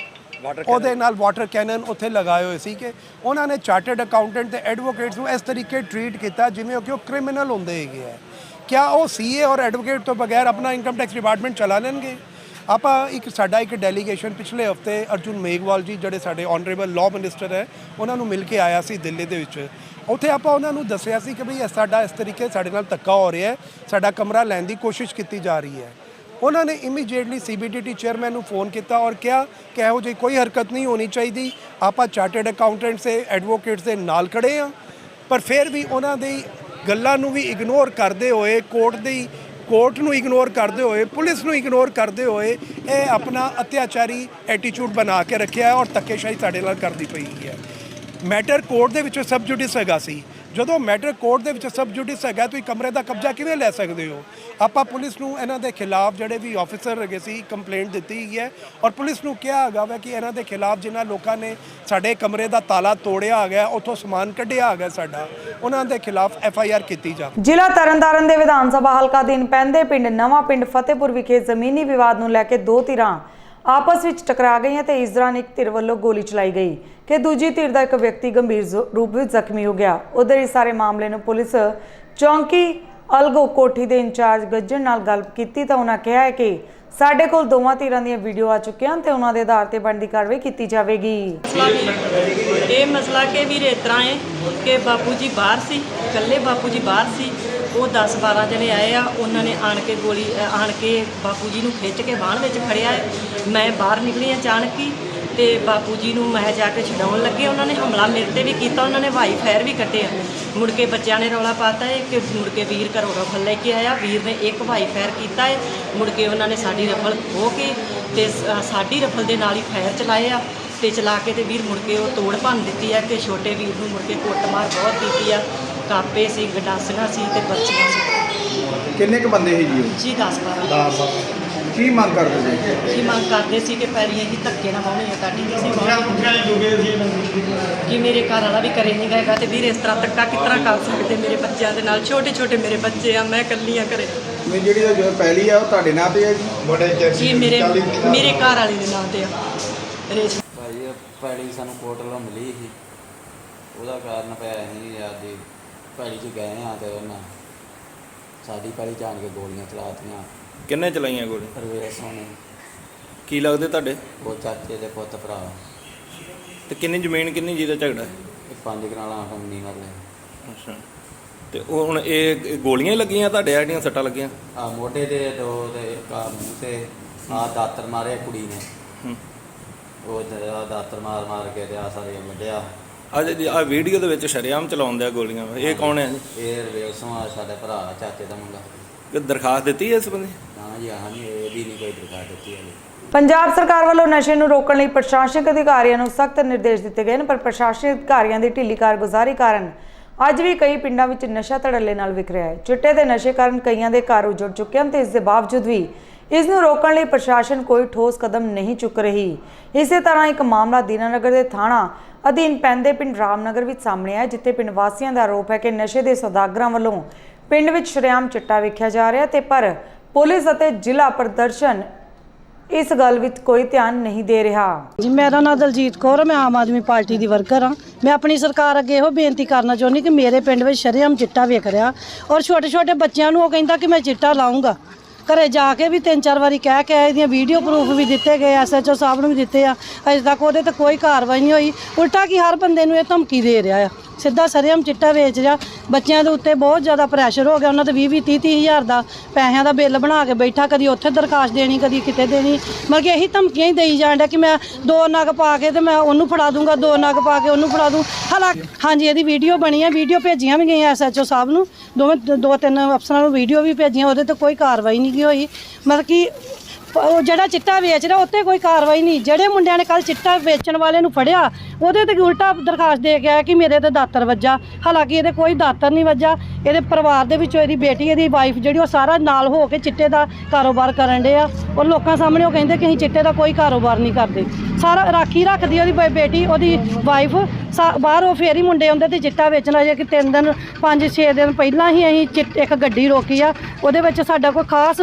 ਉਹਦੇ ਨਾਲ ਵਾਟਰ ਕੈਨਨ ਉੱਥੇ ਲਗਾਏ ਹੋਏ ਸੀ ਕਿ ਉਹਨਾਂ ਨੇ ਚਾਰਟਰਡ ਅਕਾਊਂਟੈਂਟ ਤੇ ਐਡਵੋਕੇਟਸ ਨੂੰ ਇਸ ਤਰੀਕੇ ਟਰੀਟ ਕੀਤਾ ਜਿਵੇਂ ਕਿ ਉਹ ਕ੍ਰਿਮੀਨਲ ਹੁੰਦੇ ਹੈਗੇ ਆ। क्या वो CA और एडवोकेट तो बगैर अपना इनकम टैक्स डिपार्टमेंट चला लेंगे? ਆਪਾਂ ਸਾਡਾ ਇੱਕ ਡੈਲੀਗੇਸ਼ਨ ਪਿਛਲੇ ਹਫਤੇ ਅਰਜੁਨ ਮੇਘਵਾਲ ਜੀ ਜਿਹੜੇ ਸਾਡੇ ਆਨਰੇਬਲ ਲਾਅ ਮਿਨਿਸਟਰ ਹੈ ਉਹਨਾਂ ਨੂੰ ਮਿਲ ਕੇ ਆਇਆ ਸੀ ਦਿੱਲੀ ਦੇ ਵਿੱਚ। ਉੱਥੇ ਆਪਾਂ ਉਹਨਾਂ ਨੂੰ ਦੱਸਿਆ ਸੀ ਕਿ ਭਈ ਸਾਡਾ ਇਸ ਤਰੀਕੇ ਸਾਡੇ ਨਾਲ ਧੱਕਾ ਹੋ ਰਿਹਾ ਹੈ, ਸਾਡਾ ਕਮਰਾ ਲੈਣ ਦੀ ਕੋਸ਼ਿਸ਼ ਕੀਤੀ ਜਾ ਰਹੀ ਹੈ। ਉਹਨਾਂ ਨੇ ਇਮੀਡੀਏਟਲੀ CBDT ਚੇਅਰਮੈਨ ਨੂੰ ਫੋਨ ਕੀਤਾ ਔਰ ਕਿਹਾ ਕਿ ਇਹੋ ਜਿਹੀ ਕੋਈ ਹਰਕਤ ਨਹੀਂ ਹੋਣੀ ਚਾਹੀਦੀ। ਆਪਾਂ ਚਾਰਟਰਡ ਅਕਾਊਂਟੈਂਟਸ ਤੇ ਐਡਵੋਕੇਟਸ ਦੇ ਨਾਲ ਖੜੇ ਹਾਂ, ਪਰ ਫਿਰ ਵੀ ਉਹਨਾਂ ਦੀ ਗੱਲਾਂ ਨੂੰ ਵੀ ਇਗਨੋਰ ਕਰਦੇ ਹੋਏ ਕੋਰਟ ਨੂੰ ਇਗਨੋਰ ਕਰਦੇ ਹੋਏ ਪੁਲਿਸ ਨੂੰ ਇਗਨੋਰ ਕਰਦੇ ਹੋਏ ਇਹ ਆਪਣਾ ਅਤਿਆਚਾਰੀ ਐਟੀਟਿਊਡ ਬਣਾ ਕੇ ਰੱਖਿਆ ਔਰ ਧੱਕੇਸ਼ਾਹੀ ਸਾਡੇ ਨਾਲ ਕਰਦੀ ਪਈ ਹੈ। ਮੈਟਰ ਕੋਰਟ ਦੇ ਵਿੱਚ ਸਬ ਜੁਡਿਸ ਹੈਗਾ ਸੀ। ਜਦੋਂ ਮੈਟਰ ਕੋਰਟ ਦੇ ਵਿੱਚ ਸਬ ਜੁਡਿਸ ਹੈਗਾ ਤੁਸੀਂ ਕਮਰੇ ਦਾ ਕਬਜ਼ਾ ਕਿਵੇਂ ਲੈ ਸਕਦੇ ਹੋ? ਆਪਾਂ ਪੁਲਿਸ ਨੂੰ ਇਹਨਾਂ ਦੇ ਖਿਲਾਫ ਜਿਹੜੇ ਵੀ ਆਫੀਸਰ ਹੈਗੇ ਸੀ ਕੰਪਲੇਂਟ ਦਿੱਤੀ ਗਈ ਹੈ ਔਰ ਪੁਲਿਸ ਨੂੰ ਕਿਹਾ ਹੈਗਾ ਵਾ ਕਿ ਇਹਨਾਂ ਦੇ ਖਿਲਾਫ ਜਿਨ੍ਹਾਂ ਲੋਕਾਂ ਨੇ ਸਾਡੇ ਕਮਰੇ ਦਾ ਤਾਲਾ ਤੋੜਿਆ ਹੈਗਾ, ਉੱਥੋਂ ਸਮਾਨ ਕੱਢਿਆ ਹੈਗਾ ਸਾਡਾ, ਉਹਨਾਂ ਦੇ ਖਿਲਾਫ FIR ਕੀਤੀ ਜਾਵੇ।
ਜ਼ਿਲ੍ਹਾ ਤਰਨਤਾਰਨ ਦੇ ਵਿਧਾਨ ਸਭਾ ਹਲਕਾ ਅਧੀਨ ਪੈਂਦੇ ਪਿੰਡ ਨਵਾਂ ਪਿੰਡ ਫਤਿਹਪੁਰ ਵਿਖੇ ਜ਼ਮੀਨੀ ਵਿਵਾਦ ਨੂੰ ਲੈ ਕੇ ਦੋ ਧਿਰਾਂ ਆਪਸ ਵਿੱਚ ਟਕਰਾ ਗਈਆਂ ਤੇ ਇਸ ਦੌਰਾਨ ਇੱਕ ਧਿਰ ਵੱਲੋਂ ਗੋਲੀ ਚਲਾਈ ਗਈ ਕਿ ਦੂਜੀ ਧਿਰ ਦਾ ਇੱਕ ਵਿਅਕਤੀ ਗੰਭੀਰ ਰੂਪ ਵਿੱਚ ਜ਼ਖਮੀ ਹੋ ਗਿਆ। ਉਧਰ ਇਸ ਸਾਰੇ ਮਾਮਲੇ ਨੂੰ ਪੁਲਿਸ ਚੌਂਕੀ ਅਲਗੋ ਕੋਠੀ ਦੇ ਇੰਚਾਰਜ ਗੱਜਣ ਨਾਲ ਗੱਲ ਕੀਤੀ ਤਾਂ ਉਹਨਾਂ ਕਿਹਾ ਹੈ ਕਿ ਸਾਡੇ ਕੋਲ ਦੋਵਾਂ ਧਿਰਾਂ ਦੀਆਂ ਵੀਡੀਓ ਆ ਚੁੱਕੀਆਂ ਤੇ ਉਹਨਾਂ ਦੇ ਆਧਾਰ ਤੇ ਬਣਦੀ ਕਾਰਵਾਈ ਕੀਤੀ ਜਾਵੇਗੀ।
ਇਹ ਮਸਲਾ ਕਿ ਵੀਰ ਇਸ ਤਰ੍ਹਾਂ ਹੈ ਕਿ ਬਾਪੂ ਜੀ ਬਾਹਰ ਸੀ, ਇਕੱਲੇ ਬਾਪੂ ਜੀ ਬਾਹਰ ਸੀ। ਉਹ 10-12 ਜਣੇ ਆਏ ਆ, ਉਹਨਾਂ ਨੇ ਆਣ ਕੇ ਬਾਪੂ ਜੀ ਨੂੰ ਖਿੱਚ ਕੇ ਬਾਹਣ ਵਿੱਚ ਫੜਿਆ ਹੈ। ਮੈਂ ਬਾਹਰ ਨਿਕਲੀ ਅਚਾਨਕ ਹੀ ਤੇ ਬਾਪੂ ਜੀ ਨੂੰ ਮੈਂ ਜਾ ਕੇ ਛਡਾਉਣ ਲੱਗੇ। ਉਹਨਾਂ ਨੇ ਹਮਲਾ ਮੇਰੇ ਤੇ ਵੀ ਕੀਤਾ, ਉਹਨਾਂ ਨੇ ਵਾਈ ਫਾਇਰ ਵੀ ਕੱਢਿਆ। ਮੁੜ ਕੇ ਬੱਚਿਆਂ ਨੇ ਰੌਲਾ ਪਾਤਾ ਹੈ ਕਿ ਮੁੜ ਕੇ ਵੀਰ ਘਰੋਂ ਰਫਲ ਲੈ ਕੇ ਆਇਆ। ਵੀਰ ਨੇ ਇੱਕ ਵਾਈ ਫਾਇਰ ਕੀਤਾ ਹੈ। ਮੁੜ ਕੇ ਉਹਨਾਂ ਨੇ ਸਾਡੀ ਰਫਲ ਖੋਹ ਕੇ ਤੇ ਸਾਡੀ ਰਫਲ ਦੇ ਨਾਲ ਹੀ ਫਾਇਰ ਚਲਾਏ ਆ ਤੇ ਚਲਾ ਕੇ ਤੇ ਵੀਰ ਮੁੜ ਕੇ ਉਹ ਤੋੜ ਭੰਨ ਦਿੱਤੀ ਹੈ ਕਿ ਛੋਟੇ ਵੀਰ ਨੂੰ ਮੁੜ ਕੇ ਕੁੱਟਮਾਰ ਬਹੁਤ ਕੀਤੀ ਆ। ਕਾਪੇ ਸੀ, ਗੰਡਾਸੀਆਂ ਸੀ ਤੇ ਬੱਚੀਆਂ ਸੀ।
ਕਿੰਨੇ ਕੁ ਬੰਦੇ ਸੀ
ਜੀ 10-12।
ਕੀ ਮੰਗ ਕਰਦੇ ਸੀ?
ਕੀ ਮੰਗ ਕਰਦੇ ਸੀ ਕਿ ਪੈਰੀਆਂ ਹੀ ਧੱਕੇ ਨਾ ਪਾਉਣੀ ਤੁਹਾਡੀ ਕਿਸੇ ਕਿ ਮੇਰੇ ਘਰ ਵਾਲਾ ਵੀ ਕਰੇ ਨਹੀਂ ਗਏਗਾ ਤੇ ਵੀਰ ਇਸ ਤਰ੍ਹਾਂ ਧੱਕਾ ਕਿਸ ਤਰ੍ਹਾਂ ਕਰ ਸਕਦੇ ਮੇਰੇ ਬੱਚਿਆਂ ਦੇ ਨਾਲ? ਛੋਟੇ ਮੇਰੇ ਬੱਚੇ ਆ, ਮੈਂ ਇਕੱਲੀ ਆ ਘਰੇ।
ਜਿਹੜੀ ਪਹਿਲੀ ਆ ਉਹ ਤੁਹਾਡੇ ਨਾਂ ਤੇ ਹੈ
ਜੀ? ਮੇਰੇ ਘਰ ਵਾਲੇ ਦੇ ਨਾਂ ਤੇ ਆ।
ਭਾਈ ਪੈਲੀ ਸਾਨੂੰ ਕੋਰਟ ਵੱਲੋਂ ਮਿਲੀ ਸੀ, ਉਹਦਾ ਕਾਰਨ ਪਿਆ ਅਸੀਂ ਆਪਦੀ ਪੈਲੀ 'ਚ ਗਏ ਹਾਂ ਤੇ ਉਹਨਾਂ ਸਾਡੀ ਪੈਲੀ ਜਾਣ ਕੇ ਗੋਲੀਆਂ ਚਲਾਤੀਆਂ।
ਕਿੰਨੇ ਚਲਾਈਆਂ ਗੋਲੀ?
ਰਵੇਸ਼ ਸੋਨੇ।
ਕੀ ਲੱਗਦੇ ਤੁਹਾਡੇ?
ਉਹ ਚਾਚੇ ਦੇ ਪੁੱਤ ਭਰਾ।
ਤੇ ਕਿੰਨੀ ਜ਼ਮੀਨ ਕਿੰਨੀ ਜਿਹਦਾ ਝਗੜਾ?
5 ਕਨਾਲਾਂ ਹਮਨੀ ਮਰਲੇ।
ਅੱਛਾ, ਤੇ ਉਹ ਹੁਣ ਇਹ ਗੋਲੀਆਂ ਹੀ ਲੱਗੀਆਂ ਤੁਹਾਡੇ ਜਿਹੜੀਆਂ ਸੱਟਾਂ ਲੱਗੀਆਂ?
ਆ ਮੋਢੇ ਤੇ 2 ਤੇ ਇੱਕ ਮੂੰਹ ਤੇ ਆ ਦਾਤਰ ਮਾਰੇ ਕੁੜੀ ਨੇ। ਉਹ ਦਾਤਰ ਮਾਰ ਕੇ ਤੇ ਆ ਸਾਰੇ ਵੱਢਿਆ।
ਆ ਵੀਡੀਓ ਦੇ ਵਿੱਚ ਸ਼ਰੇਆਮ ਚਲਾਉਂਦੇ ਆ ਗੋਲੀਆਂ, ਇਹ ਕੌਣ ਹੈ ਜੀ?
ਇਹ ਰਵੇਸ਼ੋਂ ਆ ਸਾਡਾ ਭਰਾ, ਚਾਚੇ ਦਾ ਮੁੰਡਾ।
ਕਿ ਦਰਖਾਸਤ ਦਿੱਤੀ ਹੈ ਇਸ ਬੰਦੇ?
ਹਾਂ ਜੀ, ਹਾਂ ਨਹੀਂ, ਇਹਦੀ ਨਹੀਂ ਕੋਈ ਦਰਖਾਸਤ ਦਿੱਤੀ ਹੈ।
ਪੰਜਾਬ ਸਰਕਾਰ ਵੱਲੋਂ ਨਸ਼ੇ ਨੂੰ ਰੋਕਣ ਲਈ ਪ੍ਰਸ਼ਾਸਨਿਕ ਅਧਿਕਾਰੀਆਂ ਨੂੰ ਸਖਤ ਨਿਰਦੇਸ਼ ਦਿੱਤੇ ਗਏ ਨੇ, ਪਰ ਪ੍ਰਸ਼ਾਸਨਿਕ ਅਧਿਕਾਰੀਆਂ ਦੀ ਢਿੱਲੀ ਕਾਰਗੁਜ਼ਾਰੀ ਕਾਰਨ ਅੱਜ ਵੀ ਕਈ ਪਿੰਡਾਂ ਵਿੱਚ ਨਸ਼ਾ ਧੜੱਲੇ ਨਾਲ ਵਿਕ ਰਿਹਾ ਹੈ। ਚਿੱਟੇ ਦੇ ਨਸ਼ੇ ਕਾਰਨ ਕਈਆਂ ਦੇ ਘਰ ਉਜੜ ਚੁੱਕੇ ਹਨ ਤੇ ਇਸ ਦੇ ਬਾਵਜੂਦ ਵੀ ਇਸ ਨੂੰ ਰੋਕਣ ਲਈ ਪ੍ਰਸ਼ਾਸਨ ਕੋਈ ਠੋਸ ਕਦਮ ਨਹੀਂ ਚੁੱਕ ਰਹੀ। ਇਸੇ ਤਰ੍ਹਾਂ ਇੱਕ ਮਾਮਲਾ ਦੀਨਾਨਗਰ ਦੇ ਥਾਣਾ ਅਧੀਨ ਪੈਂਦੇ ਪਿੰਡ ਰਾਮਨਗਰ ਵਿੱਚ ਸਾਹਮਣੇ ਆਇਆ, ਜਿੱਥੇ ਪਿੰਡ ਵਾਸੀਆਂ ਦਾ ਆਰੋਪ ਹੈ ਕਿ ਨਸ਼ੇ ਦੇ ਸੌਦਾਗਰਾਂ ਵੱਲੋਂ ਪਿੰਡ ਵਿੱਚ ਸ਼ਰੇਆਮ ਚਿੱਟਾ ਵੇਖਿਆ ਜਾ ਰਿਹਾ ਤੇ ਪਰ ਪੁਲਿਸ ਅਤੇ ਜ਼ਿਲ੍ਹਾ ਪ੍ਰਦਰਸ਼ਨ ਇਸ ਗੱਲ ਵਿੱਚ ਕੋਈ ਧਿਆਨ ਨਹੀਂ ਦੇ ਰਿਹਾ।
ਜੀ, ਮੇਰਾ ਨਾਮ ਦਲਜੀਤ ਕੌਰ, ਮੈਂ ਆਮ ਆਦਮੀ ਪਾਰਟੀ ਦੀ ਵਰਕਰ ਹਾਂ। ਮੈਂ ਆਪਣੀ ਸਰਕਾਰ ਅੱਗੇ ਇਹੋ ਬੇਨਤੀ ਕਰਨਾ ਚਾਹੁੰਦੀ ਕਿ ਮੇਰੇ ਪਿੰਡ ਵਿੱਚ ਸ਼ਰੇਆਮ ਚਿੱਟਾ ਵੇਖ ਰਿਹਾ ਔਰ ਛੋਟੇ ਬੱਚਿਆਂ ਨੂੰ ਉਹ ਕਹਿੰਦਾ ਕਿ ਮੈਂ ਚਿੱਟਾ ਲਾਉਂਗਾ। ਘਰੇ ਜਾ ਕੇ ਵੀ 3-4 ਵਾਰੀ ਕਹਿ ਕੇ ਆਏ, ਦੀਆਂ ਵੀਡੀਓ ਪ੍ਰੂਫ ਵੀ ਦਿੱਤੇ ਗਏ, SHO ਸਾਹਿਬ ਨੂੰ ਵੀ ਦਿੱਤੇ ਆ। ਅਜੇ ਤੱਕ ਉਹਦੇ ਤੇ ਕੋਈ ਕਾਰਵਾਈ ਨਹੀਂ ਹੋਈ। ਉਲਟਾ ਕਿ ਹਰ ਬੰਦੇ ਨੂੰ ਇਹ ਧਮਕੀ ਦੇ ਰਿਹਾ ਆ ਸਿੱਧਾ ਸਰੇਆਮ ਚਿੱਟਾ ਵੇਚ ਰਿਹਾ। ਬੱਚਿਆਂ ਦੇ ਉੱਤੇ ਬਹੁਤ ਜ਼ਿਆਦਾ ਪ੍ਰੈਸ਼ਰ ਹੋ ਗਿਆ। ਉਹਨਾਂ ਤੇ 20-30 ਹਜ਼ਾਰ ਦਾ ਪੈਸਿਆਂ ਦਾ ਬਿੱਲ ਬਣਾ ਕੇ ਬੈਠਾ, ਕਦੀ ਉੱਥੇ ਦਰਖਾਸਤ ਦੇਣੀ, ਕਦੀ ਕਿਤੇ ਦੇਣੀ। ਮਤਲਬ ਕਿ ਇਹੀ ਧਮਕੀਆਂ ਹੀ ਦੇਈ ਜਾਣ ਡਿਆ ਕਿ ਮੈਂ 2 ਨਗ ਪਾ ਕੇ ਤੇ ਮੈਂ ਉਹਨੂੰ ਫੜਾ ਦੂੰਗਾ, 2 ਨਗ ਪਾ ਕੇ ਉਹਨੂੰ ਫੜਾ ਦੂੰ। ਹਾਲਾਂਕਿ ਹਾਂਜੀ ਇਹਦੀ ਵੀਡੀਓ ਬਣੀ ਹੈ, ਵੀਡੀਓ ਭੇਜੀਆਂ ਵੀ ਗਈਆਂ SHO ਸਾਹਿਬ ਨੂੰ, 2-3 ਅਫਸਰਾਂ ਨੂੰ ਵੀਡੀਓ ਵੀ ਭੇਜੀਆਂ, ਉਹਦੇ ਤੇ ਕੋਈ ਕਾਰਵਾਈ ਨਹੀਂ ਹੋਈ। ਮਤਲਬ ਕਿ ਉਹ ਜਿਹੜਾ ਚਿੱਟਾ ਵੇਚ ਰਿਹਾ ਉੱਤੇ ਕੋਈ ਕਾਰਵਾਈ ਨਹੀਂ। ਜਿਹੜੇ ਮੁੰਡਿਆਂ ਨੇ ਕੱਲ ਚਿੱਟਾ ਵੇਚਣ ਵਾਲੇ ਨੂੰ ਫੜਿਆ ਉਹਦੇ ਤੇ ਉਲਟਾ ਦਰਖਾਸਤ ਦੇ ਕੇ ਆਇਆ ਕਿ ਮੇਰੇ ਤੇ ਦਾਤਰ ਵੱਜਾ। ਹਾਲਾਂਕਿ ਇਹਦੇ ਕੋਈ ਦਾਤਰ ਨਹੀਂ ਵੱਜਾ। ਇਹਦੇ ਪਰਿਵਾਰ ਦੇ ਵਿੱਚੋਂ ਇਹਦੀ ਬੇਟੀ, ਇਹਦੀ ਵਾਈਫ ਜਿਹੜੀ, ਉਹ ਸਾਰਾ ਨਾਲ ਹੋ ਕੇ ਚਿੱਟੇ ਦਾ ਕਾਰੋਬਾਰ ਕਰਨ ਡੇ ਆ। ਔਰ ਲੋਕਾਂ ਸਾਹਮਣੇ ਉਹ ਕਹਿੰਦੇ ਕਿ ਅਸੀਂ ਚਿੱਟੇ ਦਾ ਕੋਈ ਕਾਰੋਬਾਰ ਨਹੀਂ ਕਰਦੇ। ਸਾਰਾ ਰਾਖੀ ਰੱਖਦੀ ਉਹਦੀ ਬੇਟੀ, ਉਹਦੀ ਵਾਈਫ ਬਾਹਰ। ਉਹ ਫੇਰ ਹੀ ਮੁੰਡੇ ਆਉਂਦੇ ਤੇ ਚਿੱਟਾ ਵੇਚਣ ਆ। ਜੇ ਕਿ 3 ਦਿਨ 5-6 ਦਿਨ ਪਹਿਲਾਂ ਹੀ ਅਸੀਂ ਇੱਕ ਗੱਡੀ ਰੋਕੀ ਆ, ਉਹਦੇ ਵਿੱਚ ਸਾਡਾ ਕੋਈ ਖਾਸ